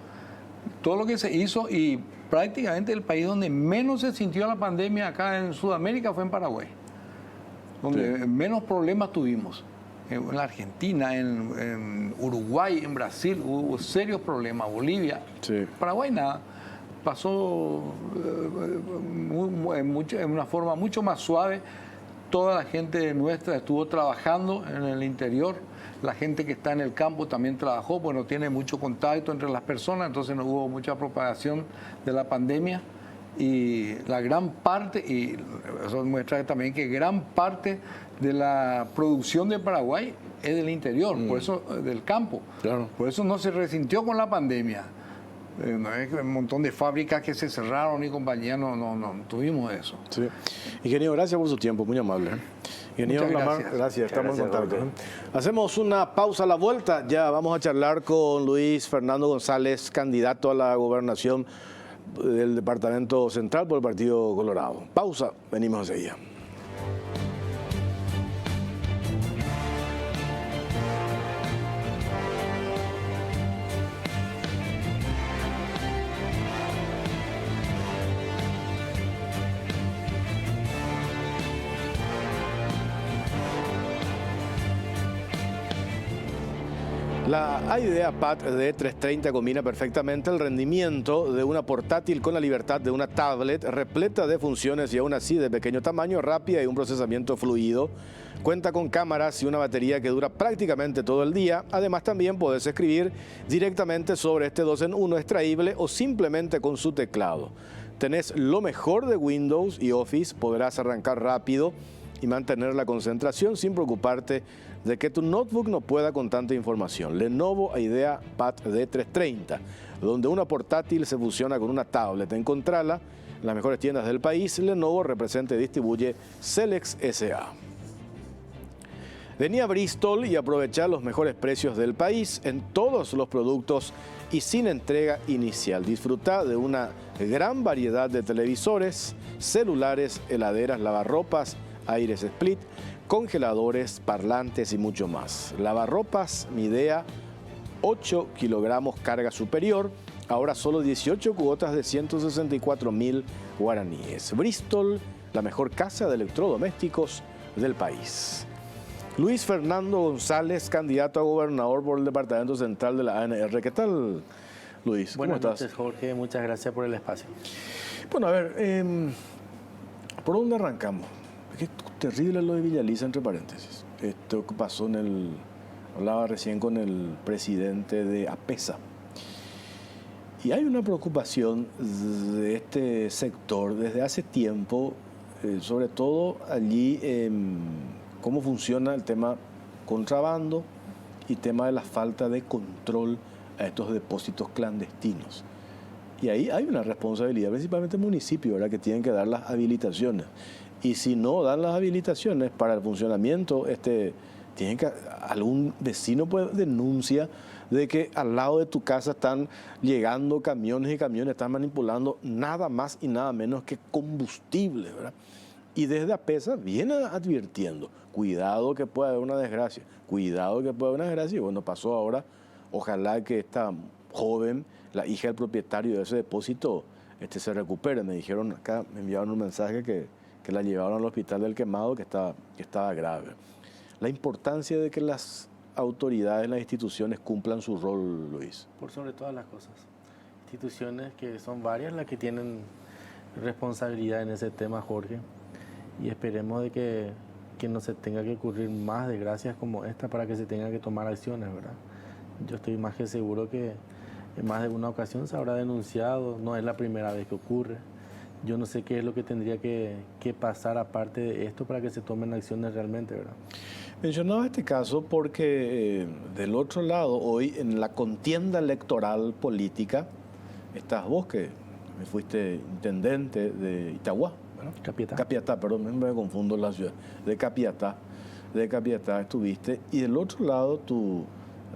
Todo lo que se hizo y prácticamente el país donde menos se sintió la pandemia acá en Sudamérica fue en Paraguay, donde menos problemas tuvimos. En la Argentina, en Uruguay, en Brasil hubo serios problemas. Bolivia, Paraguay nada. Pasó en una forma mucho más suave. Toda la gente nuestra estuvo trabajando en el interior. La gente que está en el campo también trabajó, pues no tiene mucho contacto entre las personas, entonces no hubo mucha propagación de la pandemia. Y la gran parte, y eso muestra también que gran parte de la producción de Paraguay es del interior, por eso del campo. Claro. Por eso no se resintió con la pandemia. No es un montón de fábricas que se cerraron y compañías, no tuvimos eso. Sí. Ingeniero, gracias por su tiempo, muy amable. Ingeniero Lamar, gracias, estamos en contacto. Hacemos una pausa a la vuelta, ya vamos a charlar con Luis Fernando González, candidato a la gobernación del Departamento Central por el Partido Colorado. Pausa, venimos enseguida. La idea PAT D330 combina perfectamente el rendimiento de una portátil con la libertad de una tablet repleta de funciones y aún así de pequeño tamaño, rápida y un procesamiento fluido. Cuenta con cámaras y una batería que dura prácticamente todo el día. Además también puedes escribir directamente sobre este 2 en 1 extraíble o simplemente con su teclado. Tenés lo mejor de Windows y Office, podrás arrancar rápido y mantener la concentración sin preocuparte de que tu notebook no pueda con tanta información. Lenovo IDEA Pad D330, donde una portátil se fusiona con una tablet. Encontrala en las mejores tiendas del país. Lenovo representa y distribuye Celex S.A. Vení a Bristol y aprovecha los mejores precios del país en todos los productos y sin entrega inicial. Disfruta de una gran variedad de televisores, celulares, heladeras, lavarropas, aires split, congeladores, parlantes y mucho más. Lavarropas Midea, 8 kilogramos carga superior, ahora solo 18 cuotas de 164.000 guaraníes. Bristol, la mejor casa de electrodomésticos del país. Luis Fernando González, candidato a gobernador por el Departamento Central de la ANR. ¿Qué tal, Luis? ¿Cómo Buenas estás? noches, Jorge. Muchas gracias por el espacio. Bueno, a ver, ¿por dónde arrancamos? Es terrible lo de Villaliza, entre paréntesis. Esto que pasó hablaba recién con el presidente de APESA. Y hay una preocupación de este sector desde hace tiempo, sobre todo allí, cómo funciona el tema contrabando y tema de la falta de control a estos depósitos clandestinos. Y ahí hay una responsabilidad, principalmente del municipio, ¿verdad?, que tienen que dar las habilitaciones. Y si no dan las habilitaciones para el funcionamiento, tienen que, algún vecino pues denuncia de que al lado de tu casa están llegando camiones y camiones, están manipulando nada más y nada menos que combustible, ¿verdad? Y desde APESA viene advirtiendo, cuidado que puede haber una desgracia, cuidado que puede haber una desgracia. Y bueno, pasó ahora, ojalá que esta joven, la hija del propietario de ese depósito, se recupere. Me dijeron acá, me enviaron un mensaje que la llevaron al hospital del Quemado, que estaba grave. la importancia de que las autoridades, las instituciones cumplan su rol, Luis. Por sobre todas las cosas. Instituciones que son varias las que tienen responsabilidad en ese tema, Jorge, y esperemos de que no se tenga que ocurrir más desgracias como esta para que se tenga que tomar acciones, ¿verdad? Yo estoy más que seguro que en más de una ocasión se habrá denunciado, no es la primera vez que ocurre. Yo no sé qué es lo que tendría que pasar aparte de esto para que se tomen acciones realmente, ¿verdad? Mencionaba este caso porque del otro lado, hoy en la contienda electoral política, estás vos que me fuiste intendente de Itagua, ¿verdad? Capiatá, perdón, me confundo la ciudad. De Capiatá estuviste, y del otro lado tu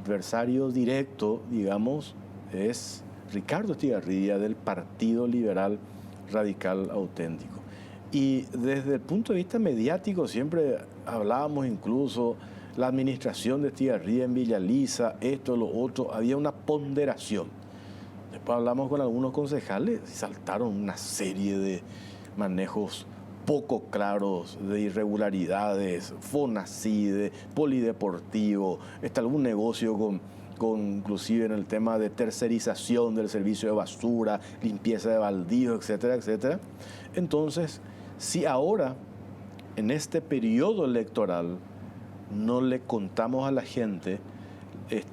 adversario directo, digamos, es Ricardo Estigarribia del Partido Liberal Radical Auténtico. Y desde el punto de vista mediático siempre hablábamos incluso la administración de Estigarribia en Villa Lisa, esto, lo otro, había una ponderación. Después hablamos con algunos concejales y saltaron una serie de manejos poco claros, de irregularidades, Fonacide, polideportivo, está algún negocio con inclusive en el tema de tercerización del servicio de basura, limpieza de baldíos, etcétera, etcétera. Entonces, si ahora, en este periodo electoral, no le contamos a la gente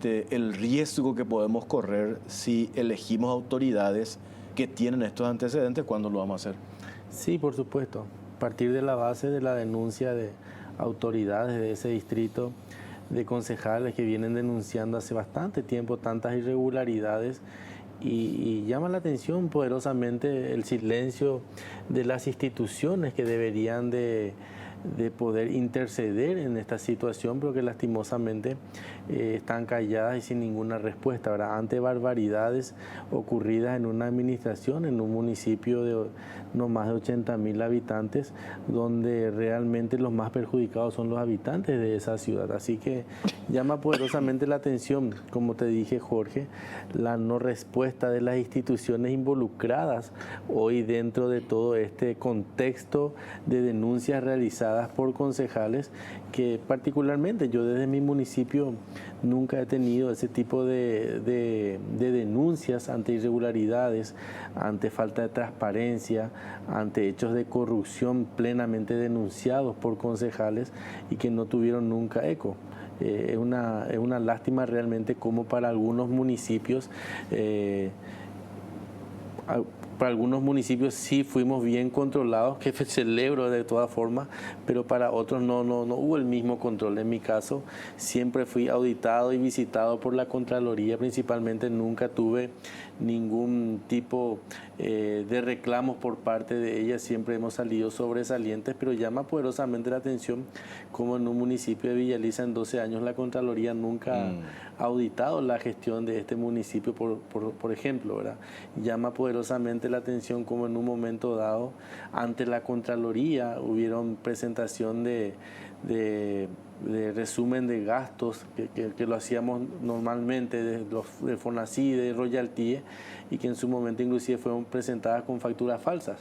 el riesgo que podemos correr si elegimos autoridades que tienen estos antecedentes, ¿cuándo lo vamos a hacer? Sí, por supuesto. A partir de la base de la denuncia de autoridades de ese distrito, de concejales que vienen denunciando hace bastante tiempo tantas irregularidades, y llama la atención poderosamente el silencio de las instituciones que deberían de poder interceder en esta situación, pero que lastimosamente están calladas y sin ninguna respuesta, ¿verdad? Ante barbaridades ocurridas en una administración, en un municipio de no más de 80.000 habitantes, donde realmente los más perjudicados son los habitantes de esa ciudad. Así que llama poderosamente la atención, como te dije, Jorge, la no respuesta de las instituciones involucradas hoy dentro de todo este contexto de denuncias realizadas por concejales, que particularmente yo desde mi municipio nunca he tenido ese tipo de denuncias ante irregularidades, ante falta de transparencia, ante hechos de corrupción plenamente denunciados por concejales y que no tuvieron nunca eco. Es una lástima realmente como para algunos municipios sí fuimos bien controlados, que celebro de todas formas, pero para otros no hubo el mismo control. En mi caso siempre fui auditado y visitado por la Contraloría, principalmente nunca tuve ningún tipo de reclamos por parte de ella, siempre hemos salido sobresalientes, pero llama poderosamente la atención como en un municipio de Villa Lisa en 12 años la Contraloría nunca ha auditado la gestión de este municipio, por ejemplo, ¿verdad? Llama poderosamente la atención como en un momento dado ante la Contraloría hubieron presentación de resumen de gastos que lo hacíamos normalmente de Fonacide, de Royalty, y que en su momento inclusive fueron presentadas con facturas falsas.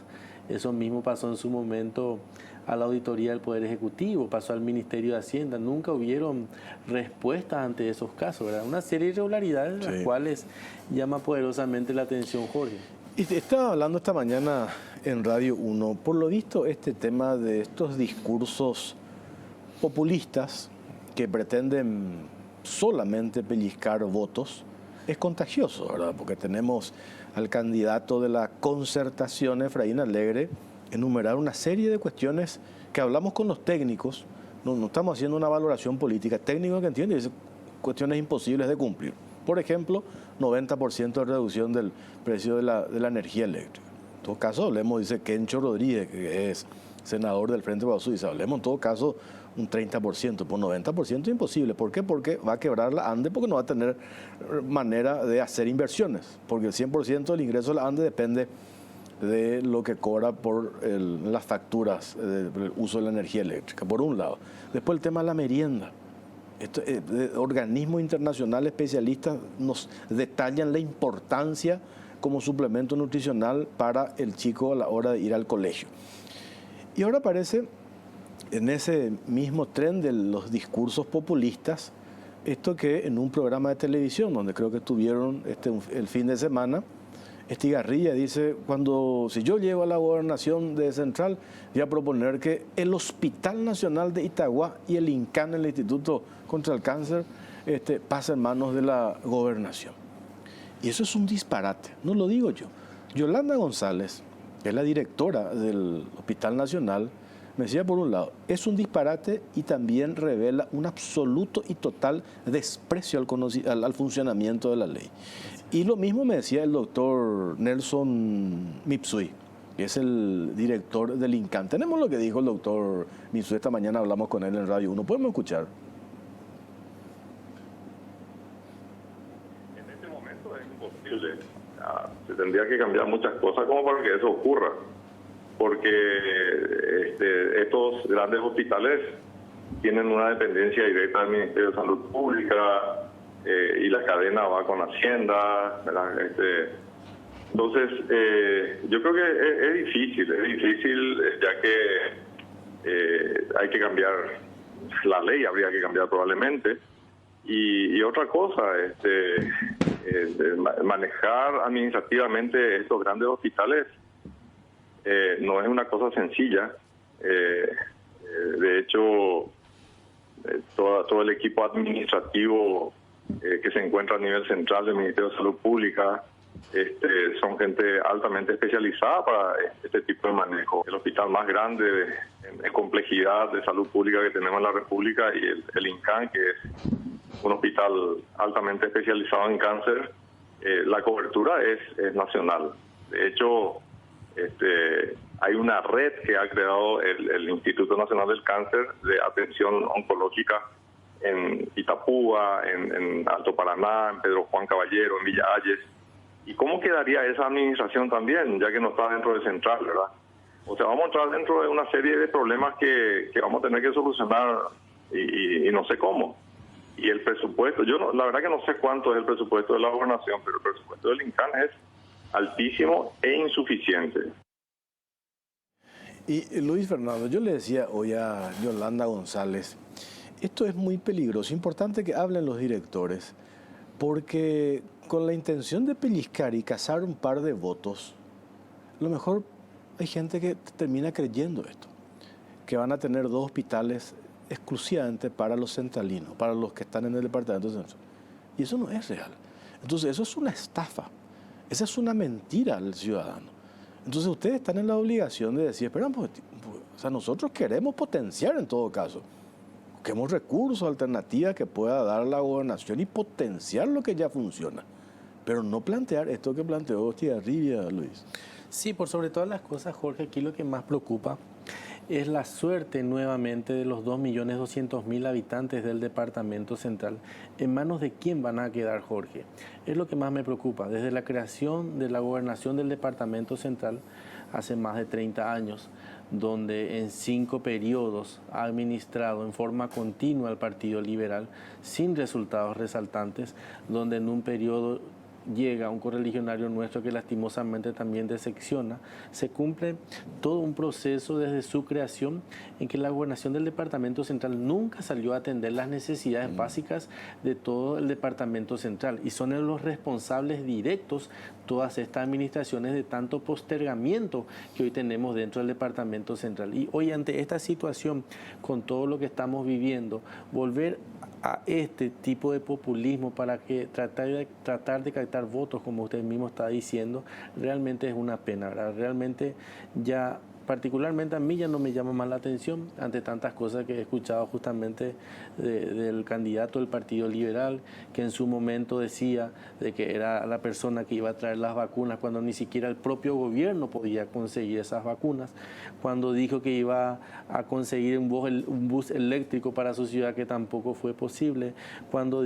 Eso mismo pasó en su momento a la Auditoría del Poder Ejecutivo, pasó al Ministerio de Hacienda. Nunca hubieron respuestas ante esos casos, ¿verdad? Una serie de irregularidades, las cuales llama poderosamente la atención, Jorge. Y te estaba hablando esta mañana en Radio 1, por lo visto este tema de estos discursos populistas que pretenden solamente pellizcar votos es contagioso, ¿verdad? Porque tenemos al candidato de la Concertación, Efraín Alegre, enumerar una serie de cuestiones que hablamos con los técnicos, no estamos haciendo una valoración política, técnicos que entienden, dice cuestiones imposibles de cumplir. Por ejemplo, 90% de reducción del precio de la energía eléctrica. En todo caso, hablemos, dice Kencho Rodríguez, que es senador del Frente Guasú, dice, hablemos en todo caso un 30%, por 90% imposible. ¿Por qué? Porque va a quebrar la ANDE, porque no va a tener manera de hacer inversiones, porque el 100% del ingreso de la ANDE depende de lo que cobra por las facturas del uso de la energía eléctrica, por un lado. Después el tema de la merienda. Organismos internacionales especialistas nos detallan la importancia como suplemento nutricional para el chico a la hora de ir al colegio. Y ahora aparece en ese mismo tren de los discursos populistas, esto que en un programa de televisión, donde creo que estuvieron el fin de semana, Estigarribia dice, si yo llego a la gobernación de Central, voy a proponer que el Hospital Nacional de Itagua y el INCAN, el Instituto contra el Cáncer, pasen en manos de la gobernación. Y eso es un disparate, no lo digo yo. Yolanda González, que es la directora del Hospital Nacional, me decía, por un lado, es un disparate y también revela un absoluto y total desprecio al funcionamiento de la ley. Y lo mismo me decía el doctor Nelson Mipsui, que es el director del INCAN. Tenemos lo que dijo el doctor Mipsui, esta mañana hablamos con él en Radio 1. ¿Podemos escuchar? En este momento es imposible. Se tendría que cambiar muchas cosas como para que eso ocurra. Porque estos grandes hospitales tienen una dependencia directa del Ministerio de Salud Pública y la cadena va con Hacienda, ¿verdad? Entonces, yo creo que es difícil ya que hay que cambiar la ley, habría que cambiar probablemente. Y otra cosa, manejar administrativamente estos grandes hospitales no es una cosa sencilla. De hecho, todo el equipo administrativo que se encuentra a nivel central del Ministerio de Salud Pública son gente altamente especializada para este tipo de manejo. El hospital más grande en complejidad de salud pública que tenemos en la República y el INCAN, que es un hospital altamente especializado en cáncer, la cobertura es nacional. De hecho, hay una red que ha creado el Instituto Nacional del Cáncer de atención oncológica en Itapúa, en Alto Paraná, en Pedro Juan Caballero, en Villa Ayes. ¿Y cómo quedaría esa administración también, ya que no está dentro de Central, verdad? O sea, vamos a entrar dentro de una serie de problemas que vamos a tener que solucionar y no sé cómo. Y el presupuesto, la verdad que no sé cuánto es el presupuesto de la gobernación, pero el presupuesto del INCAN es altísimo e insuficiente. Y Luis Fernando, yo le decía hoy a Yolanda González, esto es muy peligroso, importante que hablen los directores, porque con la intención de pellizcar y cazar un par de votos, a lo mejor hay gente que termina creyendo esto, que van a tener 2 hospitales exclusivamente para los centralinos, para los que están en el departamento central. Y eso no es real. Entonces, eso es una estafa. Esa es una mentira al ciudadano. Entonces, ustedes están en la obligación de decir, espera, nosotros queremos potenciar en todo caso. Busquemos recursos, alternativas que pueda dar la gobernación y potenciar lo que ya funciona. Pero no plantear esto que planteó Estigarribia, Luis. Sí, por sobre todas las cosas, Jorge, aquí lo que más preocupa es la suerte nuevamente de los 2.200.000 habitantes del departamento central. ¿En manos de quién van a quedar, Jorge? Es lo que más me preocupa. Desde la creación de la gobernación del departamento central hace más de 30 años, donde en 5 periodos ha administrado en forma continua el Partido Liberal sin resultados resaltantes, donde en un periodo llega un correligionario nuestro que lastimosamente también decepciona, se cumple todo un proceso desde su creación en que la gobernación del departamento central nunca salió a atender las necesidades básicas de todo el departamento central y son los responsables directos todas estas administraciones de tanto postergamiento que hoy tenemos dentro del departamento central. Y hoy ante esta situación, con todo lo que estamos viviendo, volver a este tipo de populismo para que tratar de captar votos, como usted mismo está diciendo, realmente es una pena, ¿verdad? Realmente ya, particularmente a mí ya no me llama más la atención ante tantas cosas que he escuchado justamente del candidato del Partido Liberal, que en su momento decía de que era la persona que iba a traer las vacunas cuando ni siquiera el propio gobierno podía conseguir esas vacunas, cuando dijo que iba a conseguir un bus eléctrico para su ciudad, que tampoco fue posible, cuando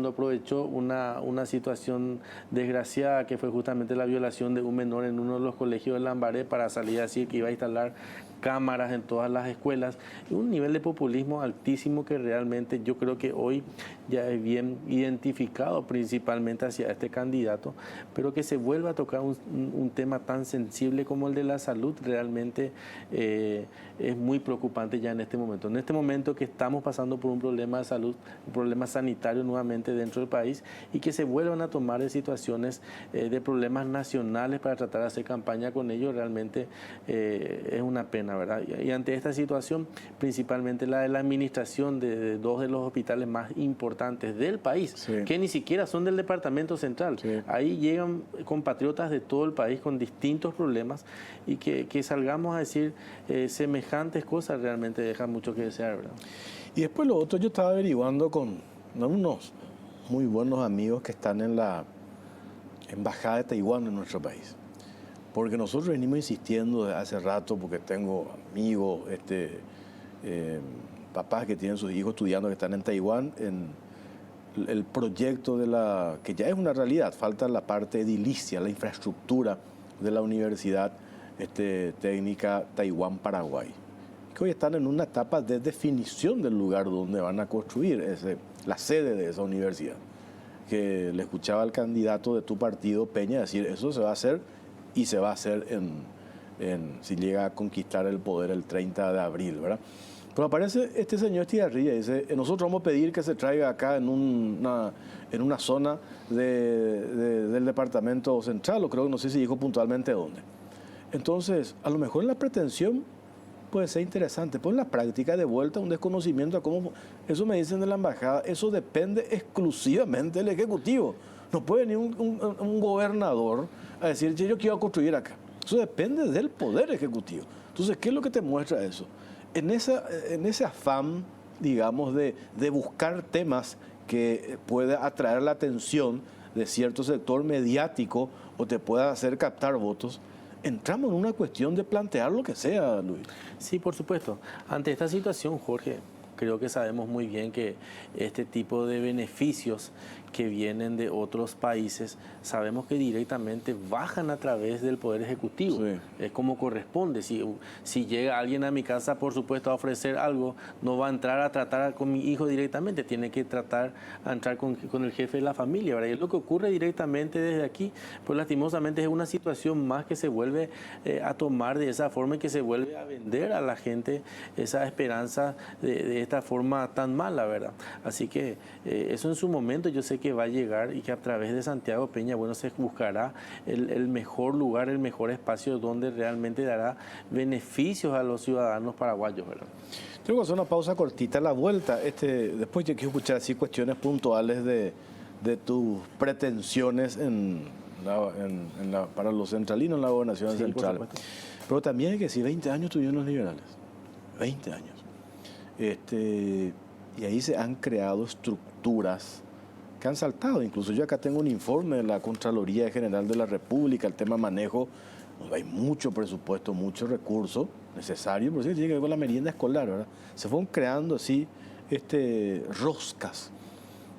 aprovechó una situación desgraciada que fue justamente la violación de un menor en uno de los colegios de Lambaré para salir a decir que iba a instalar cámaras en todas las escuelas, y un nivel de populismo altísimo que realmente yo creo que hoy ya es bien identificado principalmente hacia este candidato, pero que se vuelva a tocar un tema tan sensible como el de la salud realmente es muy preocupante ya en este momento. En este momento que estamos pasando por un problema de salud, un problema sanitario nuevamente dentro del país, y que se vuelvan a tomar de situaciones de problemas nacionales para tratar de hacer campaña con ellos, realmente es una pena, ¿verdad? Y ante esta situación, principalmente la de la administración de dos de los hospitales más importantes del país, Sí. que ni siquiera son del departamento central. Sí. Ahí llegan compatriotas de todo el país con distintos problemas, y que salgamos a decir semejantes cosas realmente deja mucho que desear, ¿verdad? Y después lo otro, yo estaba averiguando con unos muy buenos amigos que están en la Embajada de Taiwán en nuestro país. Porque nosotros venimos insistiendo desde hace rato, porque tengo amigos, papás que tienen sus hijos estudiando que están en Taiwán, en el proyecto que ya es una realidad, falta la parte edilicia, la infraestructura de la Universidad Técnica Taiwán-Paraguay, que hoy están en una etapa de definición del lugar donde van a construir la sede de esa universidad. Que le escuchaba al candidato de tu partido, Peña, decir, eso se va a hacer, y se va a hacer si llega a conquistar el poder el 30 de abril, ¿verdad? Pero aparece este señor Estigarribia y dice, nosotros vamos a pedir que se traiga acá en una zona del departamento central, o creo que no sé si dijo puntualmente dónde. Entonces, a lo mejor la pretensión puede ser interesante, pero en la práctica de vuelta un desconocimiento a cómo, eso me dicen de la embajada, eso depende exclusivamente del Ejecutivo. No puede venir un gobernador a decir, yo quiero construir acá. Eso depende del Poder Ejecutivo. Entonces, ¿qué es lo que te muestra eso? En ese afán, digamos, de buscar temas que pueda atraer la atención de cierto sector mediático o te pueda hacer captar votos, entramos en una cuestión de plantear lo que sea, Luis. Sí, por supuesto. Ante esta situación, Jorge, creo que sabemos muy bien que este tipo de beneficios que vienen de otros países, sabemos que directamente bajan a través del Poder Ejecutivo. Sí. Es como corresponde. Si llega alguien a mi casa, por supuesto, a ofrecer algo, no va a entrar a tratar con mi hijo directamente, tiene que entrar con el jefe de la familia, ¿verdad? Y es lo que ocurre directamente desde aquí, pues lastimosamente es una situación más que se vuelve a tomar de esa forma, y que se vuelve a vender a la gente esa esperanza de esta forma tan mala, ¿verdad? Así que eso en su momento yo sé que va a llegar, y que a través de Santiago Peña, bueno, se buscará el mejor lugar, el mejor espacio donde realmente dará beneficios a los ciudadanos paraguayos, ¿verdad? Tengo que hacer una pausa cortita a la vuelta. Después yo quiero escuchar así cuestiones puntuales de tus pretensiones para los centralinos en la gobernación Sí, central. por supuesto. Pero también hay que decir, 20 años tuvieron los liberales. 20 años. Y ahí se han creado estructuras que han saltado. Incluso yo acá tengo un informe de la Contraloría General de la República, el tema manejo. Hay mucho presupuesto, muchos recursos necesarios, pero sí tiene que ver con la merienda escolar, ¿verdad? Se fueron creando así roscas,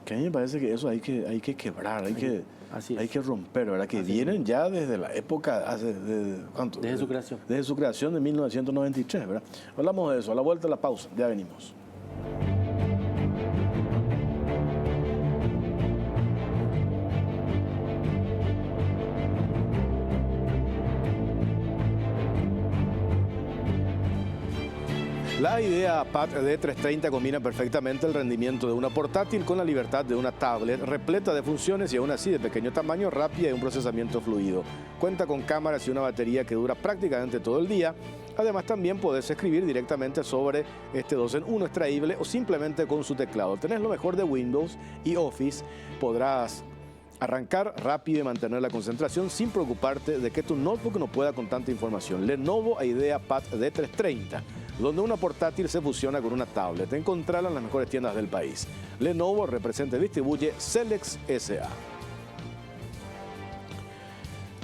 que a mí me parece que eso hay que quebrar, hay que romper, ¿verdad? Que vienen ya desde la época, ¿cuánto? Desde su creación. Desde su creación de 1993, ¿verdad? Hablamos de eso, a la vuelta de la pausa, ya venimos. La idea PAT D330 combina perfectamente el rendimiento de una portátil con la libertad de una tablet repleta de funciones y aún así de pequeño tamaño, rápida y un procesamiento fluido. Cuenta con cámaras y una batería que dura prácticamente todo el día. Además, también podés escribir directamente sobre este 2 en 1 extraíble o simplemente con su teclado. Tenés lo mejor de Windows y Office. Podrás arrancar rápido y mantener la concentración sin preocuparte de que tu notebook no pueda con tanta información. Lenovo IDEA Pad D330, donde una portátil se fusiona con una tablet. Encontrarla en las mejores tiendas del país. Lenovo representa y distribuye Celex S.A.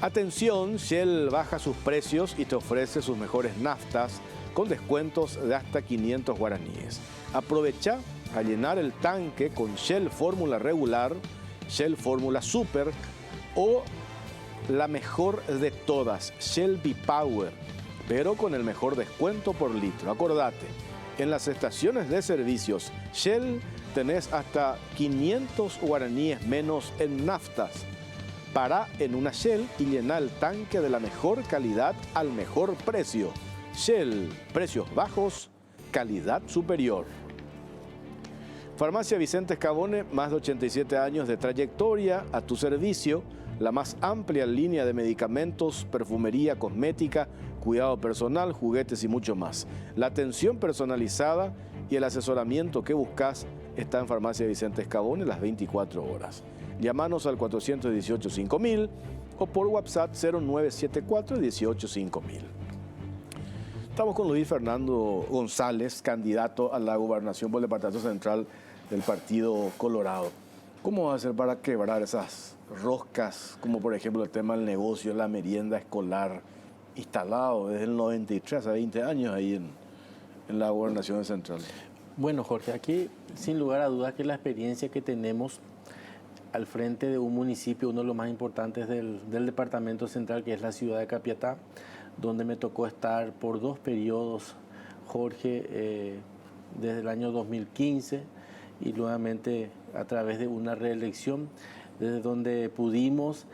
Atención, Shell baja sus precios y te ofrece sus mejores naftas con descuentos de hasta 500 guaraníes. Aprovecha a llenar el tanque con Shell Fórmula Regular, Shell Fórmula Super o la mejor de todas, Shell V-Power, pero con el mejor descuento por litro. Acordate, en las estaciones de servicios Shell tenés hasta 500 guaraníes menos en naftas. Pará en una Shell y llená el tanque de la mejor calidad al mejor precio. Shell, precios bajos, calidad superior. Farmacia Vicente Escabone, más de 87 años de trayectoria a tu servicio, la más amplia línea de medicamentos, perfumería, cosmética, cuidado personal, juguetes y mucho más. La atención personalizada y el asesoramiento que buscas está en Farmacia Vicente Escabone las 24 horas. Llámanos al 418-5000 o por WhatsApp 0974-18-5000. Estamos con Luis Fernando González, candidato a la gobernación por el Departamento Central del Partido Colorado. ¿Cómo va a hacer para quebrar esas roscas, como por ejemplo el tema del negocio, la merienda escolar, instalado desde el 93, hace 20 años ahí en la gobernación central? Bueno, Jorge, aquí sin lugar a dudas que la experiencia que tenemos al frente de un municipio, uno de los más importantes del Departamento Central, que es la ciudad de Capiatá, donde me tocó estar por 2 periodos, Jorge, desde el año 2015 y nuevamente a través de una reelección, desde donde pudimos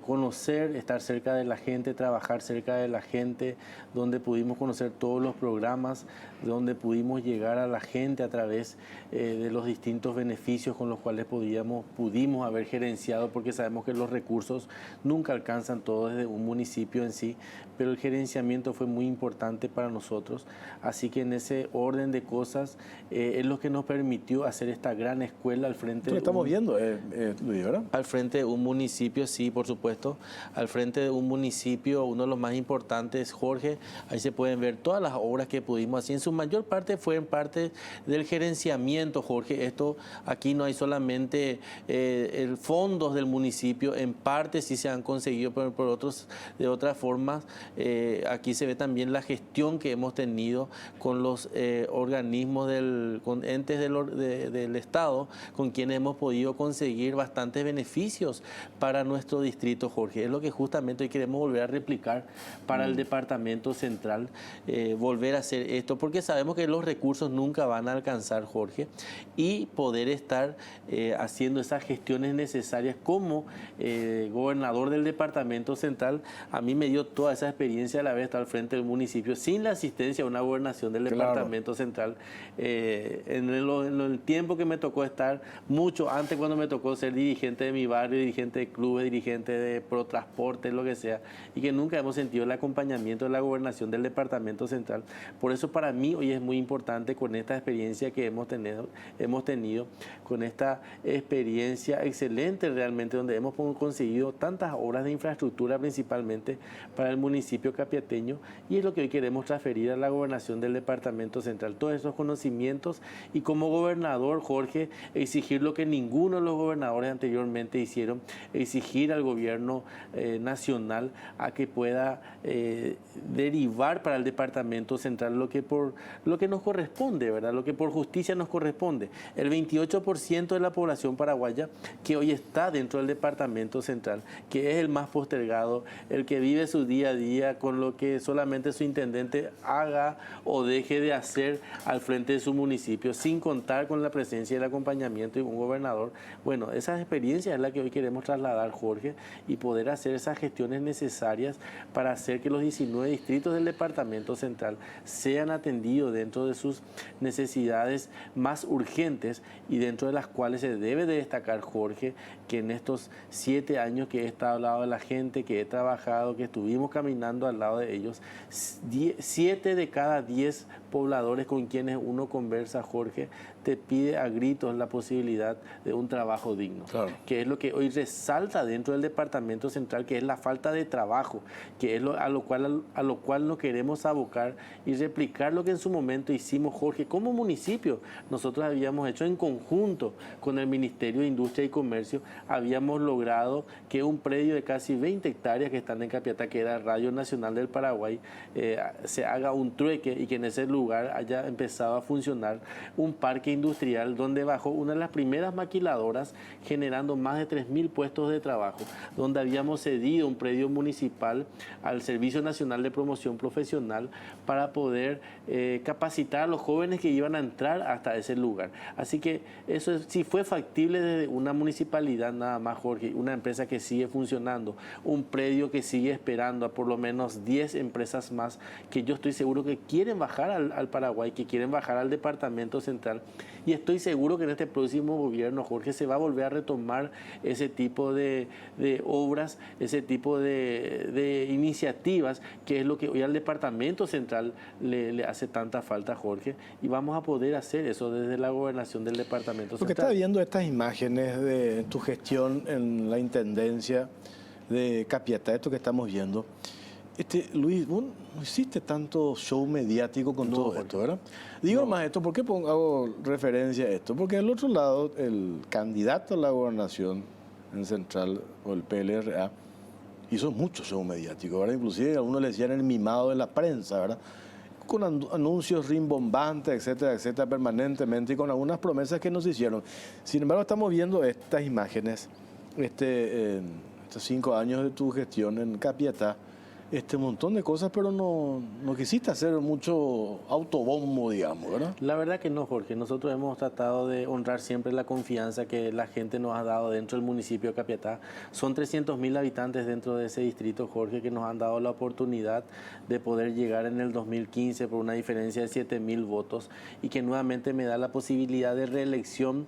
conocer, estar cerca de la gente, trabajar cerca de la gente, donde pudimos conocer todos los programas, donde pudimos llegar a la gente a través de los distintos beneficios con los cuales pudimos haber gerenciado, porque sabemos que los recursos nunca alcanzan todos desde un municipio en sí, pero el gerenciamiento fue muy importante para nosotros, así que en ese orden de cosas es lo que nos permitió hacer esta gran escuela al frente. Estamos viendo, Luis, ¿verdad? Al frente de un municipio, sí, por supuesto, al frente de un municipio, uno de los más importantes, Jorge, ahí se pueden ver todas las obras que pudimos hacer, en su mayor parte fue en parte del gerenciamiento, Jorge. Esto aquí no hay solamente fondos del municipio, en parte sí se han conseguido de otras formas. Aquí se ve también la gestión que hemos tenido con los organismos, con entes del Estado, con quienes hemos podido conseguir bastantes beneficios para nuestro distrito, Jorge. Es lo que justamente hoy queremos volver a replicar para el Departamento Central, volver a hacer esto, porque sabemos que los recursos nunca van a alcanzar, Jorge, y poder estar haciendo esas gestiones necesarias como gobernador del Departamento Central. A mí me dio toda esa experiencia a la vez estar al frente del municipio sin la asistencia a una gobernación del Departamento Central. En el tiempo que me tocó estar, mucho antes cuando me tocó ser dirigente de mi barrio, dirigente de clubes, dirigente de Protransporte, lo que sea, y que nunca hemos sentido el acompañamiento de la gobernación del Departamento Central. Por eso para mí hoy es muy importante, con esta experiencia que hemos tenido, con esta experiencia excelente realmente, donde hemos conseguido tantas obras de infraestructura principalmente para el municipio capiateño, y es lo que hoy queremos transferir a la gobernación del Departamento Central, todos esos conocimientos, y como gobernador, Jorge, exigir lo que ninguno de los gobernadores anteriormente hicieron, exigir al gobierno nacional a que pueda derivar para el Departamento Central lo que nos corresponde, ¿verdad? Lo que por justicia nos corresponde. El 28% de la población paraguaya que hoy está dentro del Departamento Central, que es el más postergado, el que vive su día a día con lo que solamente su intendente haga o deje de hacer al frente de su municipio, sin contar con la presencia y el acompañamiento de un gobernador. Bueno, esa experiencia es la que hoy queremos trasladar, Jorge, y poder hacer esas gestiones necesarias para hacer que los 19 distritos del Departamento Central sean atendidos dentro de sus necesidades más urgentes, y dentro de las cuales se debe de destacar, Jorge, que en estos 7 años que he estado al lado de la gente, que he trabajado, que estuvimos caminando al lado de ellos, 7 de cada 10 pobladores con quienes uno conversa, Jorge, te pide a gritos la posibilidad de un trabajo digno, claro, que es lo que hoy resalta dentro del Departamento Central, que es la falta de trabajo, que es a lo cual nos queremos abocar y replicar lo que en su momento hicimos, Jorge, como municipio. Nosotros habíamos hecho en conjunto con el Ministerio de Industria y Comercio, habíamos logrado que un predio de casi 20 hectáreas que están en Capiatá, que era Radio Nacional del Paraguay, se haga un trueque, y que en ese lugar lugar haya empezado a funcionar un parque industrial donde bajó una de las primeras maquiladoras generando más de 3.000 puestos de trabajo, donde habíamos cedido un predio municipal al Servicio Nacional de Promoción Profesional para poder capacitar a los jóvenes que iban a entrar hasta ese lugar. Así que eso sí fue factible desde una municipalidad nada más, Jorge, una empresa que sigue funcionando, un predio que sigue esperando a por lo menos 10 empresas más que yo estoy seguro que quieren bajar al Paraguay, que quieren bajar al Departamento Central, y estoy seguro que en este próximo gobierno, Jorge, se va a volver a retomar ese tipo de obras, ese tipo de iniciativas, que es lo que hoy al Departamento Central le hace tanta falta, Jorge, y vamos a poder hacer eso desde la gobernación del Departamento Central. Porque está viendo estas imágenes de tu gestión en la Intendencia de Capiatá, esto que estamos viendo. Luis, vos no hiciste tanto show mediático con todo esto, ¿verdad? Digo más esto, ¿por qué hago referencia a esto? Porque al otro lado, el candidato a la gobernación en Central, o el PLRA, hizo mucho show mediático, ¿verdad? Inclusive algunos le decían el mimado de la prensa, ¿verdad? Con anuncios rimbombantes, etcétera, etcétera, permanentemente, y con algunas promesas que nos hicieron. Sin embargo, estamos viendo estas imágenes, estos 5 años de tu gestión en Capiatá, montón de cosas, pero no quisiste hacer mucho autobombo, digamos, ¿verdad? La verdad que no, Jorge. Nosotros hemos tratado de honrar siempre la confianza que la gente nos ha dado dentro del municipio de Capiatá. Son 300.000 habitantes dentro de ese distrito, Jorge, que nos han dado la oportunidad de poder llegar en el 2015 por una diferencia de 7.000 votos y que nuevamente me da la posibilidad de reelección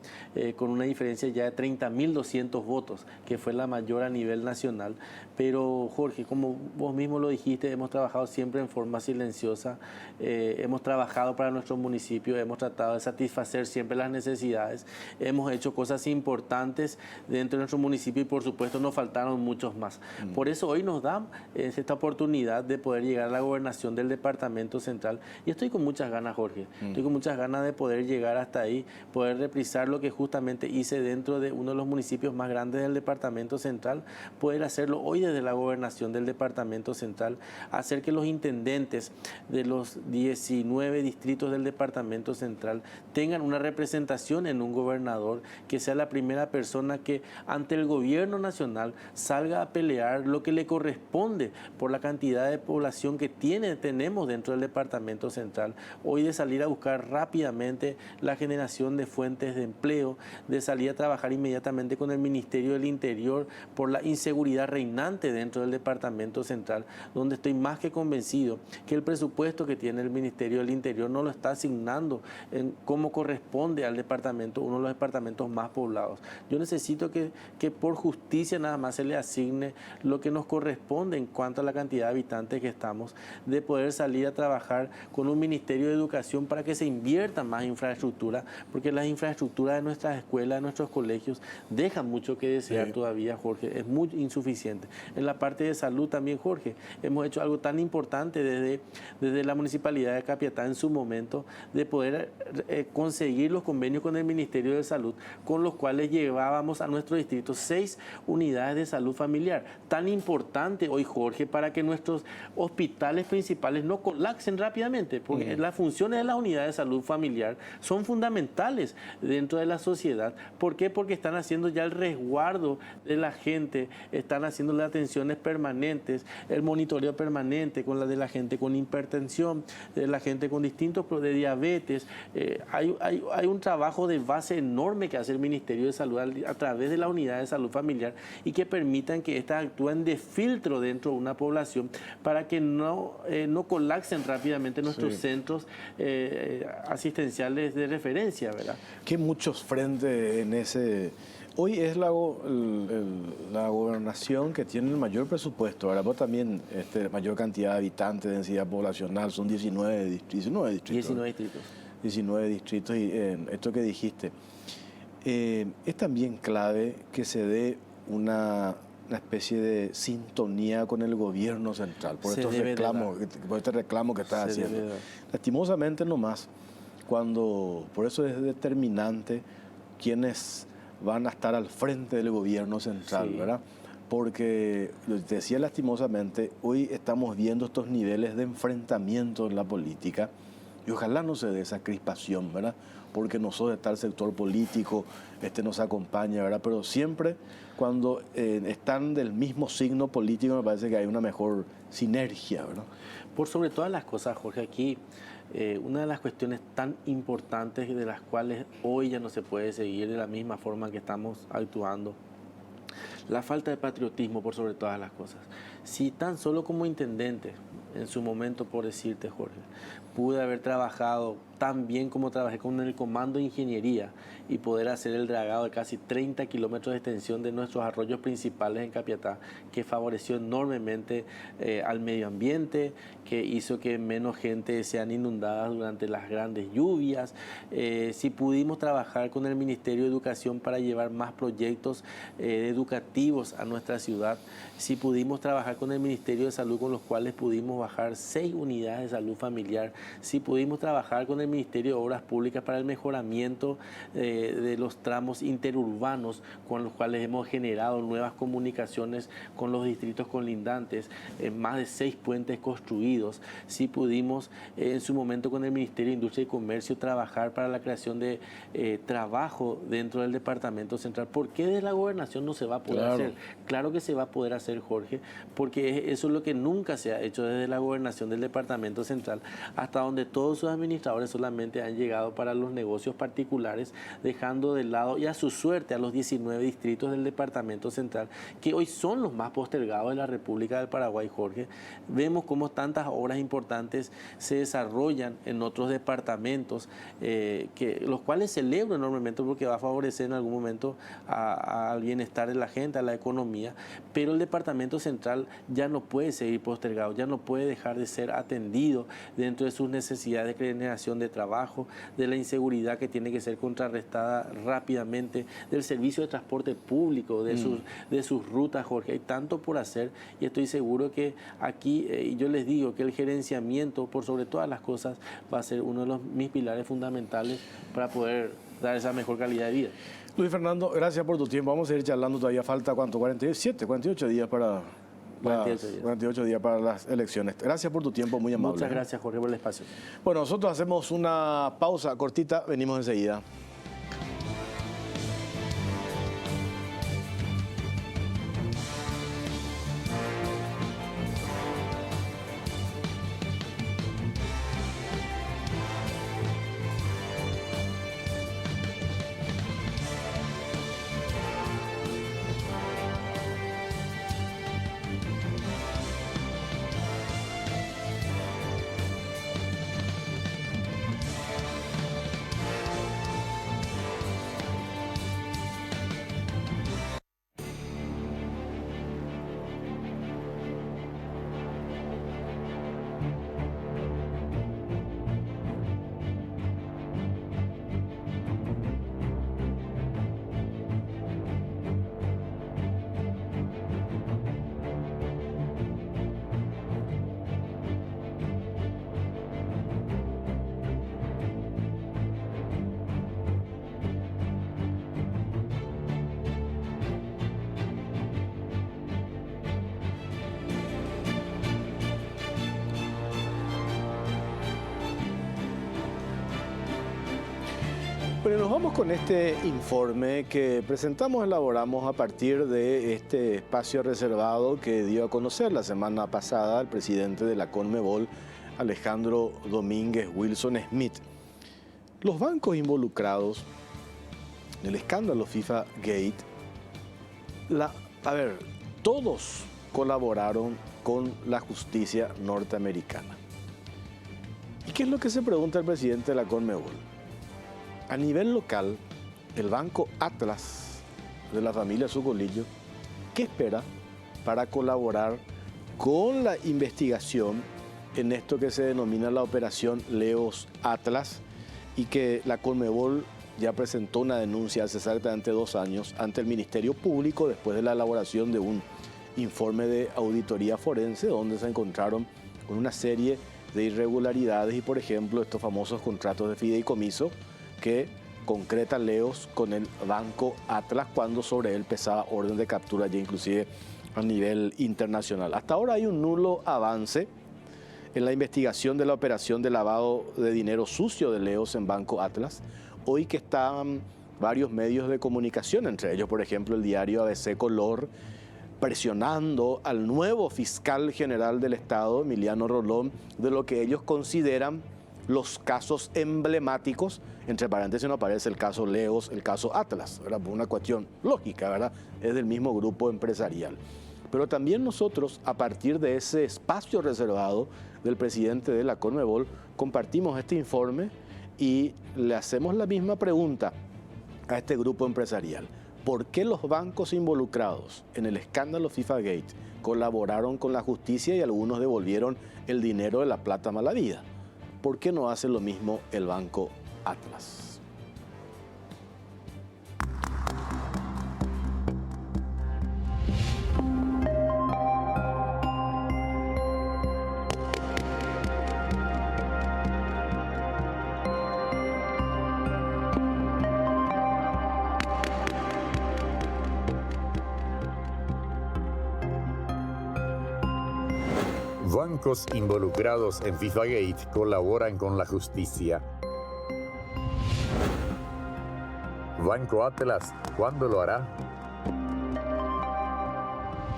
con una diferencia ya de 30.200 votos, que fue la mayor a nivel nacional. Pero, Jorge, como vos mismo lo dijiste, hemos trabajado siempre en forma silenciosa, hemos trabajado para nuestro municipio, hemos tratado de satisfacer siempre las necesidades, hemos hecho cosas importantes dentro de nuestro municipio y por supuesto nos faltaron muchos más. Por eso hoy nos da esta oportunidad de poder llegar a la gobernación del Departamento Central y estoy con muchas ganas, Jorge, estoy con muchas ganas de poder llegar hasta ahí, poder reprisar lo que justamente hice dentro de uno de los municipios más grandes del Departamento Central, poder hacerlo hoy desde la gobernación del Departamento Central, hacer que los intendentes de los 19 distritos del Departamento Central tengan una representación en un gobernador, que sea la primera persona que ante el gobierno nacional salga a pelear lo que le corresponde por la cantidad de población que tenemos dentro del Departamento Central. Hoy de salir a buscar rápidamente la generación de fuentes de empleo, de salir a trabajar inmediatamente con el Ministerio del Interior por la inseguridad reinante dentro del Departamento Central, donde estoy más que convencido que el presupuesto que tiene el Ministerio del Interior no lo está asignando como corresponde al departamento, uno de los departamentos más poblados. Yo necesito que por justicia nada más se le asigne lo que nos corresponde en cuanto a la cantidad de habitantes que estamos, de poder salir a trabajar con un Ministerio de Educación para que se invierta más infraestructura, porque las infraestructuras de nuestras escuelas, de nuestros colegios, dejan mucho que desear todavía, Jorge, es muy insuficiente. En la parte de salud también, Jorge, hemos hecho algo tan importante desde la Municipalidad de Capiatá en su momento, de poder conseguir los convenios con el Ministerio de Salud, con los cuales llevábamos a nuestro distrito 6 unidades de salud familiar. Tan importante hoy, Jorge, para que nuestros hospitales principales no colapsen rápidamente, porque las funciones de las unidades de salud familiar son fundamentales dentro de la sociedad. ¿Por qué? Porque están haciendo ya el resguardo de la gente, están haciendo las atenciones permanentes, el monitoreo permanente con la de la gente con hipertensión, de la gente con distintos de diabetes. Hay un trabajo de base enorme que hace el Ministerio de Salud a través de la unidad de salud familiar y que permitan que éstas actúen de filtro dentro de una población para que no colapsen rápidamente nuestros centros asistenciales de referencia, ¿verdad? Que muchos frentes en ese... Hoy es la gobernación que tiene el mayor presupuesto. Ahora vos también, mayor cantidad de habitantes, densidad poblacional, son 19 distritos. 19 distritos y esto que dijiste. Es también clave que se dé una especie de sintonía con el gobierno central por este reclamo que estás haciendo. Lastimosamente nomás, por eso es determinante quienes van a estar al frente del gobierno central, ¿verdad? Porque, te decía lastimosamente, hoy estamos viendo estos niveles de enfrentamiento en la política Y ojalá no se dé esa crispación, ¿verdad? Porque nosotros está el sector político, nos acompaña, ¿verdad? Pero siempre cuando están del mismo signo político me parece que hay una mejor sinergia, ¿verdad? Por sobre todas las cosas, Jorge, aquí una de las cuestiones tan importantes de las cuales hoy ya no se puede seguir de la misma forma que estamos actuando, la falta de patriotismo por sobre todas las cosas. Si tan solo como intendente, en su momento, por decirte, Jorge, pude haber trabajado tan bien como trabajé con el Comando de Ingeniería y poder hacer el dragado de casi 30 kilómetros de extensión de nuestros arroyos principales en Capiatá, que favoreció enormemente al medio ambiente, que hizo que menos gente sean inundadas durante las grandes lluvias. Si pudimos trabajar con el Ministerio de Educación para llevar más proyectos educativos a nuestra ciudad, si pudimos trabajar con el Ministerio de Salud, con los cuales pudimos bajar 6 unidades de salud familiar, si pudimos trabajar con el Ministerio de Obras Públicas para el mejoramiento de los tramos interurbanos, con los cuales hemos generado nuevas comunicaciones con los distritos colindantes, más de 6 puentes construidos, si pudimos en su momento con el Ministerio de Industria y Comercio trabajar para la creación de trabajo dentro del Departamento Central. ¿Por qué de la Gobernación no se va a poder hacer? Claro que se va a poder hacer, Jorge, porque eso es lo que nunca se ha hecho desde la Gobernación del Departamento Central, hasta donde todos sus administradores solamente han llegado para los negocios particulares, dejando de lado y a su suerte a los 19 distritos del Departamento Central, que hoy son los más postergados de la República del Paraguay, Jorge. Vemos cómo tantas obras importantes se desarrollan en otros departamentos, los cuales celebro enormemente porque va a favorecer en algún momento al bienestar de la gente, a la economía, pero el Departamento Central ya no puede seguir postergado, ya no puede dejar de ser atendido dentro de sus necesidades de generación de trabajo, de la inseguridad que tiene que ser contrarrestada rápidamente, del servicio de transporte público, de sus rutas, Jorge. Hay tanto por hacer y estoy seguro que aquí, yo les digo que el gerenciamiento, por sobre todas las cosas, va a ser uno de mis pilares fundamentales para poder dar esa mejor calidad de vida. Luis Fernando, gracias por tu tiempo. Vamos a ir charlando, todavía falta, ¿cuánto? 48 días para... 48 días para las elecciones. Gracias por tu tiempo, muy amable. Muchas gracias, Jorge, por el espacio. Bueno, nosotros hacemos una pausa cortita, venimos enseguida. Bueno, nos vamos con este informe que presentamos, elaboramos a partir de este espacio reservado que dio a conocer la semana pasada el presidente de la CONMEBOL, Alejandro Domínguez Wilson Smith. Los bancos involucrados en el escándalo FIFA Gate, todos colaboraron con la justicia norteamericana. ¿Y qué es lo que se pregunta el presidente de la CONMEBOL? A nivel local, el Banco Atlas de la familia Socolillo, ¿qué espera para colaborar con la investigación en esto que se denomina la operación Leos Atlas y que la CONMEBOL ya presentó una denuncia hace exactamente 2 años ante el Ministerio Público después de la elaboración de un informe de auditoría forense donde se encontraron con una serie de irregularidades y, por ejemplo, estos famosos contratos de fideicomiso que concreta Leos con el Banco Atlas cuando sobre él pesaba orden de captura ya inclusive a nivel internacional. Hasta ahora hay un nulo avance en la investigación de la operación de lavado de dinero sucio de Leos en Banco Atlas. Hoy que están varios medios de comunicación, entre ellos, por ejemplo, el diario ABC Color, presionando al nuevo fiscal general del Estado, Emiliano Rolón, de lo que ellos consideran los casos emblemáticos. Entre paréntesis no aparece el caso Leos, el caso Atlas, ¿verdad? Por una cuestión lógica, ¿verdad? Es del mismo grupo empresarial. Pero también nosotros, a partir de ese espacio reservado del presidente de la Conmebol, compartimos este informe y le hacemos la misma pregunta a este grupo empresarial. ¿Por qué los bancos involucrados en el escándalo FIFA Gate colaboraron con la justicia y algunos devolvieron el dinero de la plata mal habida? ¿Por qué no hace lo mismo el Banco Atlas? Bancos involucrados en FIFA Gate colaboran con la justicia. Banco Atlas, ¿cuándo lo hará?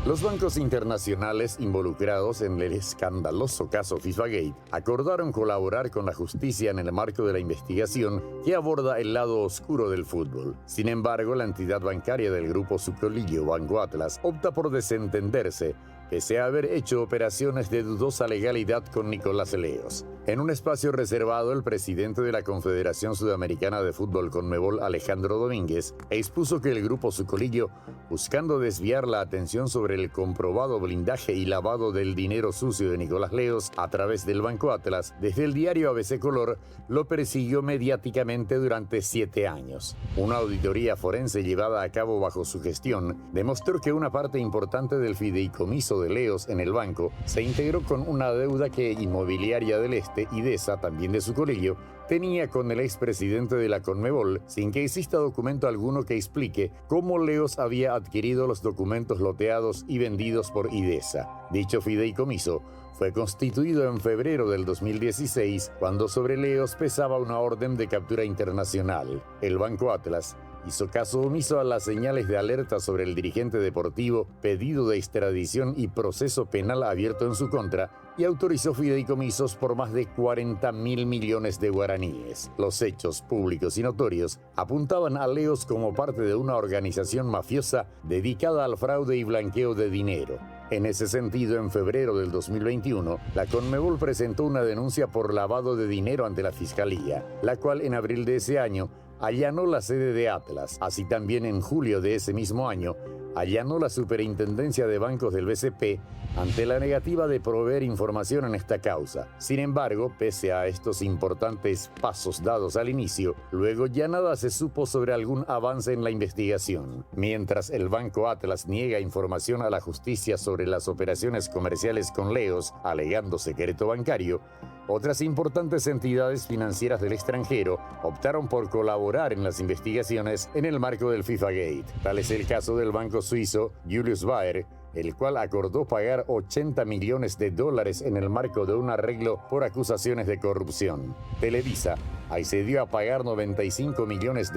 Los bancos internacionales involucrados en el escandaloso caso FIFA Gate acordaron colaborar con la justicia en el marco de la investigación que aborda el lado oscuro del fútbol. Sin embargo, la entidad bancaria del grupo subcolilio Banco Atlas opta por desentenderse, pese a haber hecho operaciones de dudosa legalidad con Nicolás Leos. En un espacio reservado, el presidente de la Confederación Sudamericana de Fútbol Conmebol, Alejandro Domínguez, expuso que el grupo subcolillo, buscando desviar la atención sobre el comprobado blindaje y lavado del dinero sucio de Nicolás Leos a través del Banco Atlas, desde el diario ABC Color, lo persiguió mediáticamente durante 7 años. Una auditoría forense llevada a cabo bajo su gestión demostró que una parte importante del fideicomiso de Leos en el banco se integró con una deuda que Inmobiliaria del Este, IDESA, también de su colegio, tenía con el expresidente de la Conmebol, sin que exista documento alguno que explique cómo Leos había adquirido los documentos loteados y vendidos por IDESA. Dicho fideicomiso fue constituido en febrero del 2016, cuando sobre Leos pesaba una orden de captura internacional. El Banco Atlas hizo caso omiso a las señales de alerta sobre el dirigente deportivo, pedido de extradición y proceso penal abierto en su contra, y autorizó fideicomisos por más de 40.000 millones de guaraníes. Los hechos públicos y notorios apuntaban a Leos como parte de una organización mafiosa dedicada al fraude y blanqueo de dinero. En ese sentido, en febrero del 2021, la Conmebol presentó una denuncia por lavado de dinero ante la Fiscalía, la cual en abril de ese año allanó la sede de Atlas. Así también en julio de ese mismo año, allanó la Superintendencia de Bancos del BCP ante la negativa de proveer información en esta causa. Sin embargo, pese a estos importantes pasos dados al inicio, luego ya nada se supo sobre algún avance en la investigación. Mientras el Banco Atlas niega información a la justicia sobre las operaciones comerciales con Leos, alegando secreto bancario, otras importantes entidades financieras del extranjero optaron por colaborar en las investigaciones en el marco del FIFA Gate. Tal es el caso del banco suizo Julius Baer, el cual acordó pagar $80 millones en el marco de un arreglo por acusaciones de corrupción. Televisa accedió a pagar $95 millones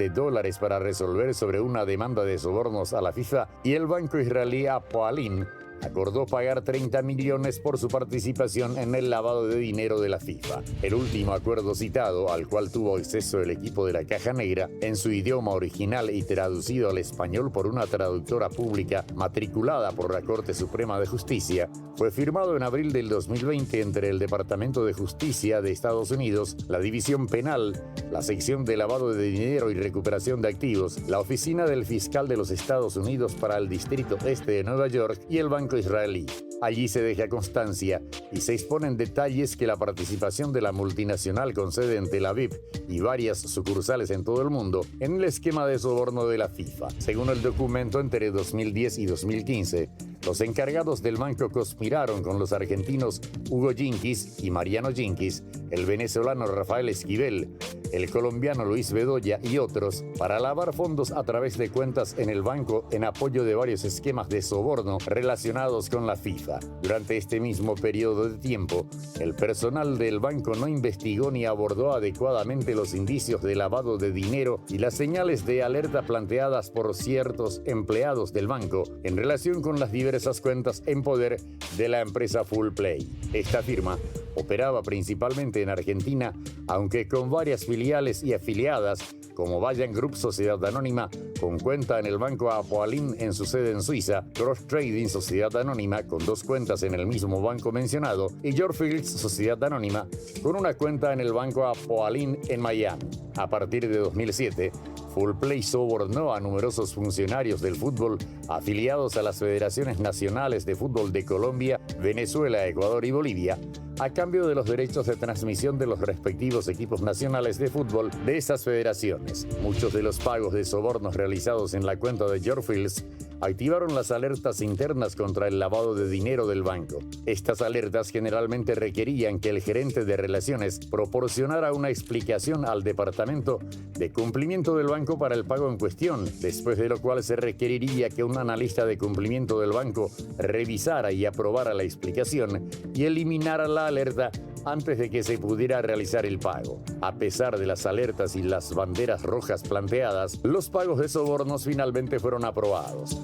para resolver sobre una demanda de sobornos a la FIFA, y el banco israelí Apoalim acordó pagar 30 millones por su participación en el lavado de dinero de la FIFA. El último acuerdo citado, al cual tuvo acceso el equipo de la Caja Negra, en su idioma original y traducido al español por una traductora pública matriculada por la Corte Suprema de Justicia, fue firmado en abril del 2020 entre el Departamento de Justicia de Estados Unidos, la División Penal, la Sección de Lavado de Dinero y Recuperación de Activos, la Oficina del Fiscal de los Estados Unidos para el Distrito Este de Nueva York y el Banco Israelí. Allí se deja constancia y se exponen detalles que la participación de la multinacional con sede en Tel Aviv y varias sucursales en todo el mundo en el esquema de soborno de la FIFA. Según el documento, entre 2010 y 2015, los encargados del banco conspiraron con los argentinos Hugo Jinquis y Mariano Jinquis, el venezolano Rafael Esquivel, el colombiano Luis Bedoya y otros para lavar fondos a través de cuentas en el banco en apoyo de varios esquemas de soborno relacionados con la FIFA. Durante este mismo periodo de tiempo, el personal del banco no investigó ni abordó adecuadamente los indicios de lavado de dinero y las señales de alerta planteadas por ciertos empleados del banco en relación con las diversas cuentas en poder de la empresa Fullplay. Esta firma operaba principalmente en Argentina, aunque con varias filiales y afiliadas, como Vayan Group Sociedad Anónima, con cuenta en el banco Apoalin en su sede en Suiza, Cross Trading Sociedad Anónima, con 2 cuentas en el mismo banco mencionado, y Yorfields Sociedad Anónima, con una cuenta en el banco Apoalin en Miami. A partir de 2007, Fullplay sobornó a numerosos funcionarios del fútbol afiliados a las federaciones nacionales de fútbol de Colombia, Venezuela, Ecuador y Bolivia, a cambio de los derechos de transmisión de los respectivos equipos nacionales de fútbol de esas federaciones. Muchos de los pagos de sobornos realizados en la cuenta de Yorfields activaron las alertas internas contra el lavado de dinero del banco. Estas alertas generalmente requerían que el gerente de relaciones proporcionara una explicación al departamento de cumplimiento del banco para el pago en cuestión, después de lo cual se requeriría que un analista de cumplimiento del banco revisara y aprobara la explicación y eliminara la alerta antes de que se pudiera realizar el pago. A pesar de las alertas y las banderas rojas planteadas, los pagos de sobornos finalmente fueron aprobados.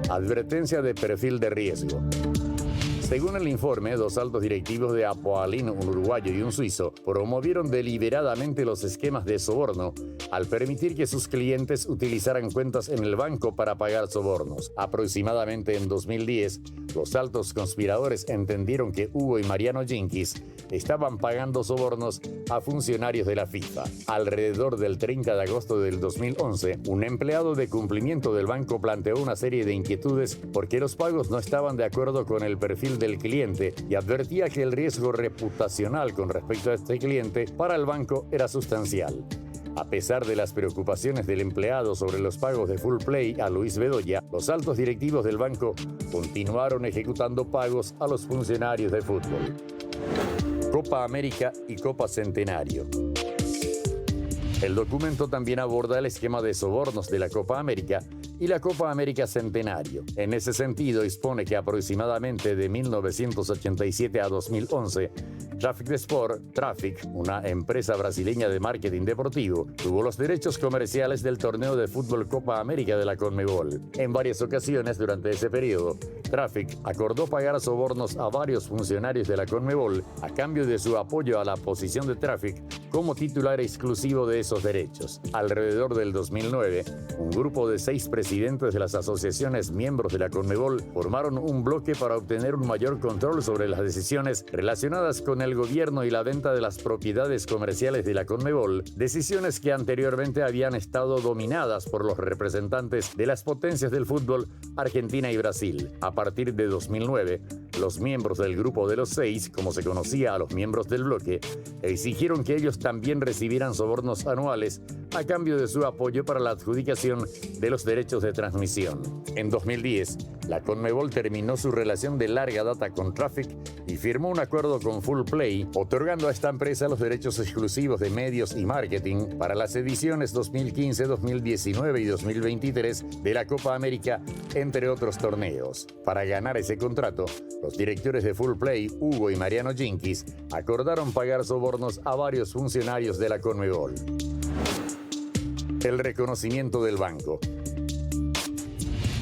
Advertencia de perfil de riesgo. Según el informe, 2 altos directivos de Apoalin, un uruguayo y un suizo, promovieron deliberadamente los esquemas de soborno al permitir que sus clientes utilizaran cuentas en el banco para pagar sobornos. Aproximadamente en 2010, los altos conspiradores entendieron que Hugo y Mariano Jenkins estaban pagando sobornos a funcionarios de la FIFA. Alrededor del 30 de agosto del 2011, un empleado de cumplimiento del banco planteó una serie de inquietudes porque los pagos no estaban de acuerdo con el perfil del cliente y advertía que el riesgo reputacional con respecto a este cliente para el banco era sustancial. A pesar de las preocupaciones del empleado sobre los pagos de Fullplay a Luis Bedoya, los altos directivos del banco continuaron ejecutando pagos a los funcionarios de fútbol. Copa América y Copa Centenario. El documento también aborda el esquema de sobornos de la Copa América y la Copa América Centenario. En ese sentido, expone que aproximadamente de 1987 a 2011, Traffic Sport, Traffic, una empresa brasileña de marketing deportivo, tuvo los derechos comerciales del torneo de fútbol Copa América de la Conmebol. En varias ocasiones durante ese periodo, Traffic acordó pagar sobornos a varios funcionarios de la Conmebol a cambio de su apoyo a la posición de Traffic como titular exclusivo de esos derechos. Alrededor del 2009, un grupo de 6 presidentes de las asociaciones miembros de la Conmebol formaron un bloque para obtener un mayor control sobre las decisiones relacionadas con el gobierno y la venta de las propiedades comerciales de la Conmebol, decisiones que anteriormente habían estado dominadas por los representantes de las potencias del fútbol, Argentina y Brasil. A partir de 2009, los miembros del grupo de los 6, como se conocía a los miembros del bloque, exigieron que ellos también recibieran sobornos anuales a cambio de su apoyo para la adjudicación de los derechos de transmisión. En 2010, la Conmebol terminó su relación de larga data con Traffic y firmó un acuerdo con Fullplay, otorgando a esta empresa los derechos exclusivos de medios y marketing para las ediciones 2015, 2019 y 2023 de la Copa América, entre otros torneos. Para ganar ese contrato, los directores de Fullplay, Hugo y Mariano Jenkins, acordaron pagar sobornos a varios funcionarios de la Conmebol. El reconocimiento del banco.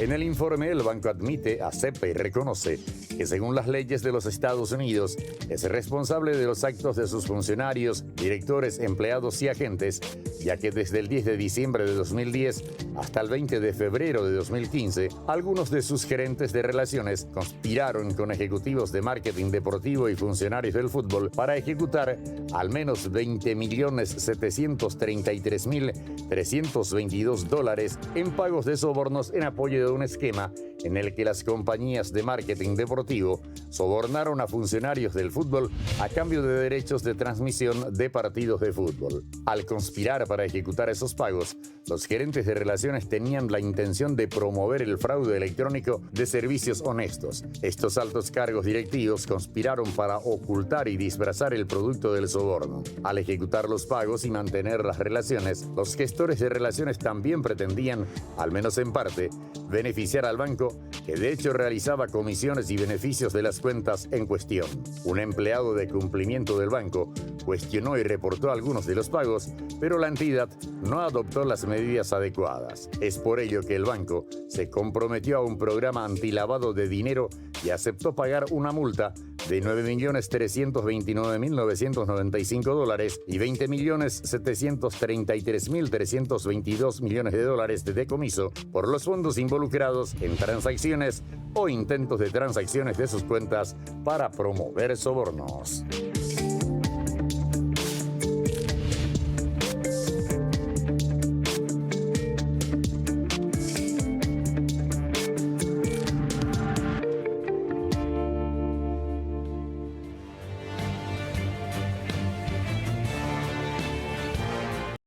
En el informe, el banco admite, acepta y reconoce que según las leyes de los Estados Unidos es responsable de los actos de sus funcionarios, directores, empleados y agentes, ya que desde el 10 de diciembre de 2010 hasta el 20 de febrero de 2015, algunos de sus gerentes de relaciones conspiraron con ejecutivos de marketing deportivo y funcionarios del fútbol para ejecutar al menos $20.733.322 en pagos de sobornos en apoyo de un esquema en el que las compañías de marketing deportivo sobornaron a funcionarios del fútbol a cambio de derechos de transmisión de partidos de fútbol. Al conspirar para ejecutar esos pagos, Los gerentes de relaciones tenían la intención de promover el fraude electrónico de servicios honestos. Estos altos cargos directivos conspiraron para ocultar y disfrazar el producto del soborno. Al ejecutar los pagos y mantener las relaciones, los gestores de relaciones también pretendían, al menos en parte, beneficiar al banco, que de hecho realizaba comisiones y beneficios de las cuentas en cuestión. Un empleado de cumplimiento del banco cuestionó y reportó algunos de los pagos, pero la entidad no adoptó las medidas adecuadas. Es por ello que el banco se comprometió a un programa antilavado de dinero y aceptó pagar una multa de $9.329.995 y $20.733.322 de decomiso por los fondos involucrados en transacciones o intentos de transacciones de sus cuentas para promover sobornos.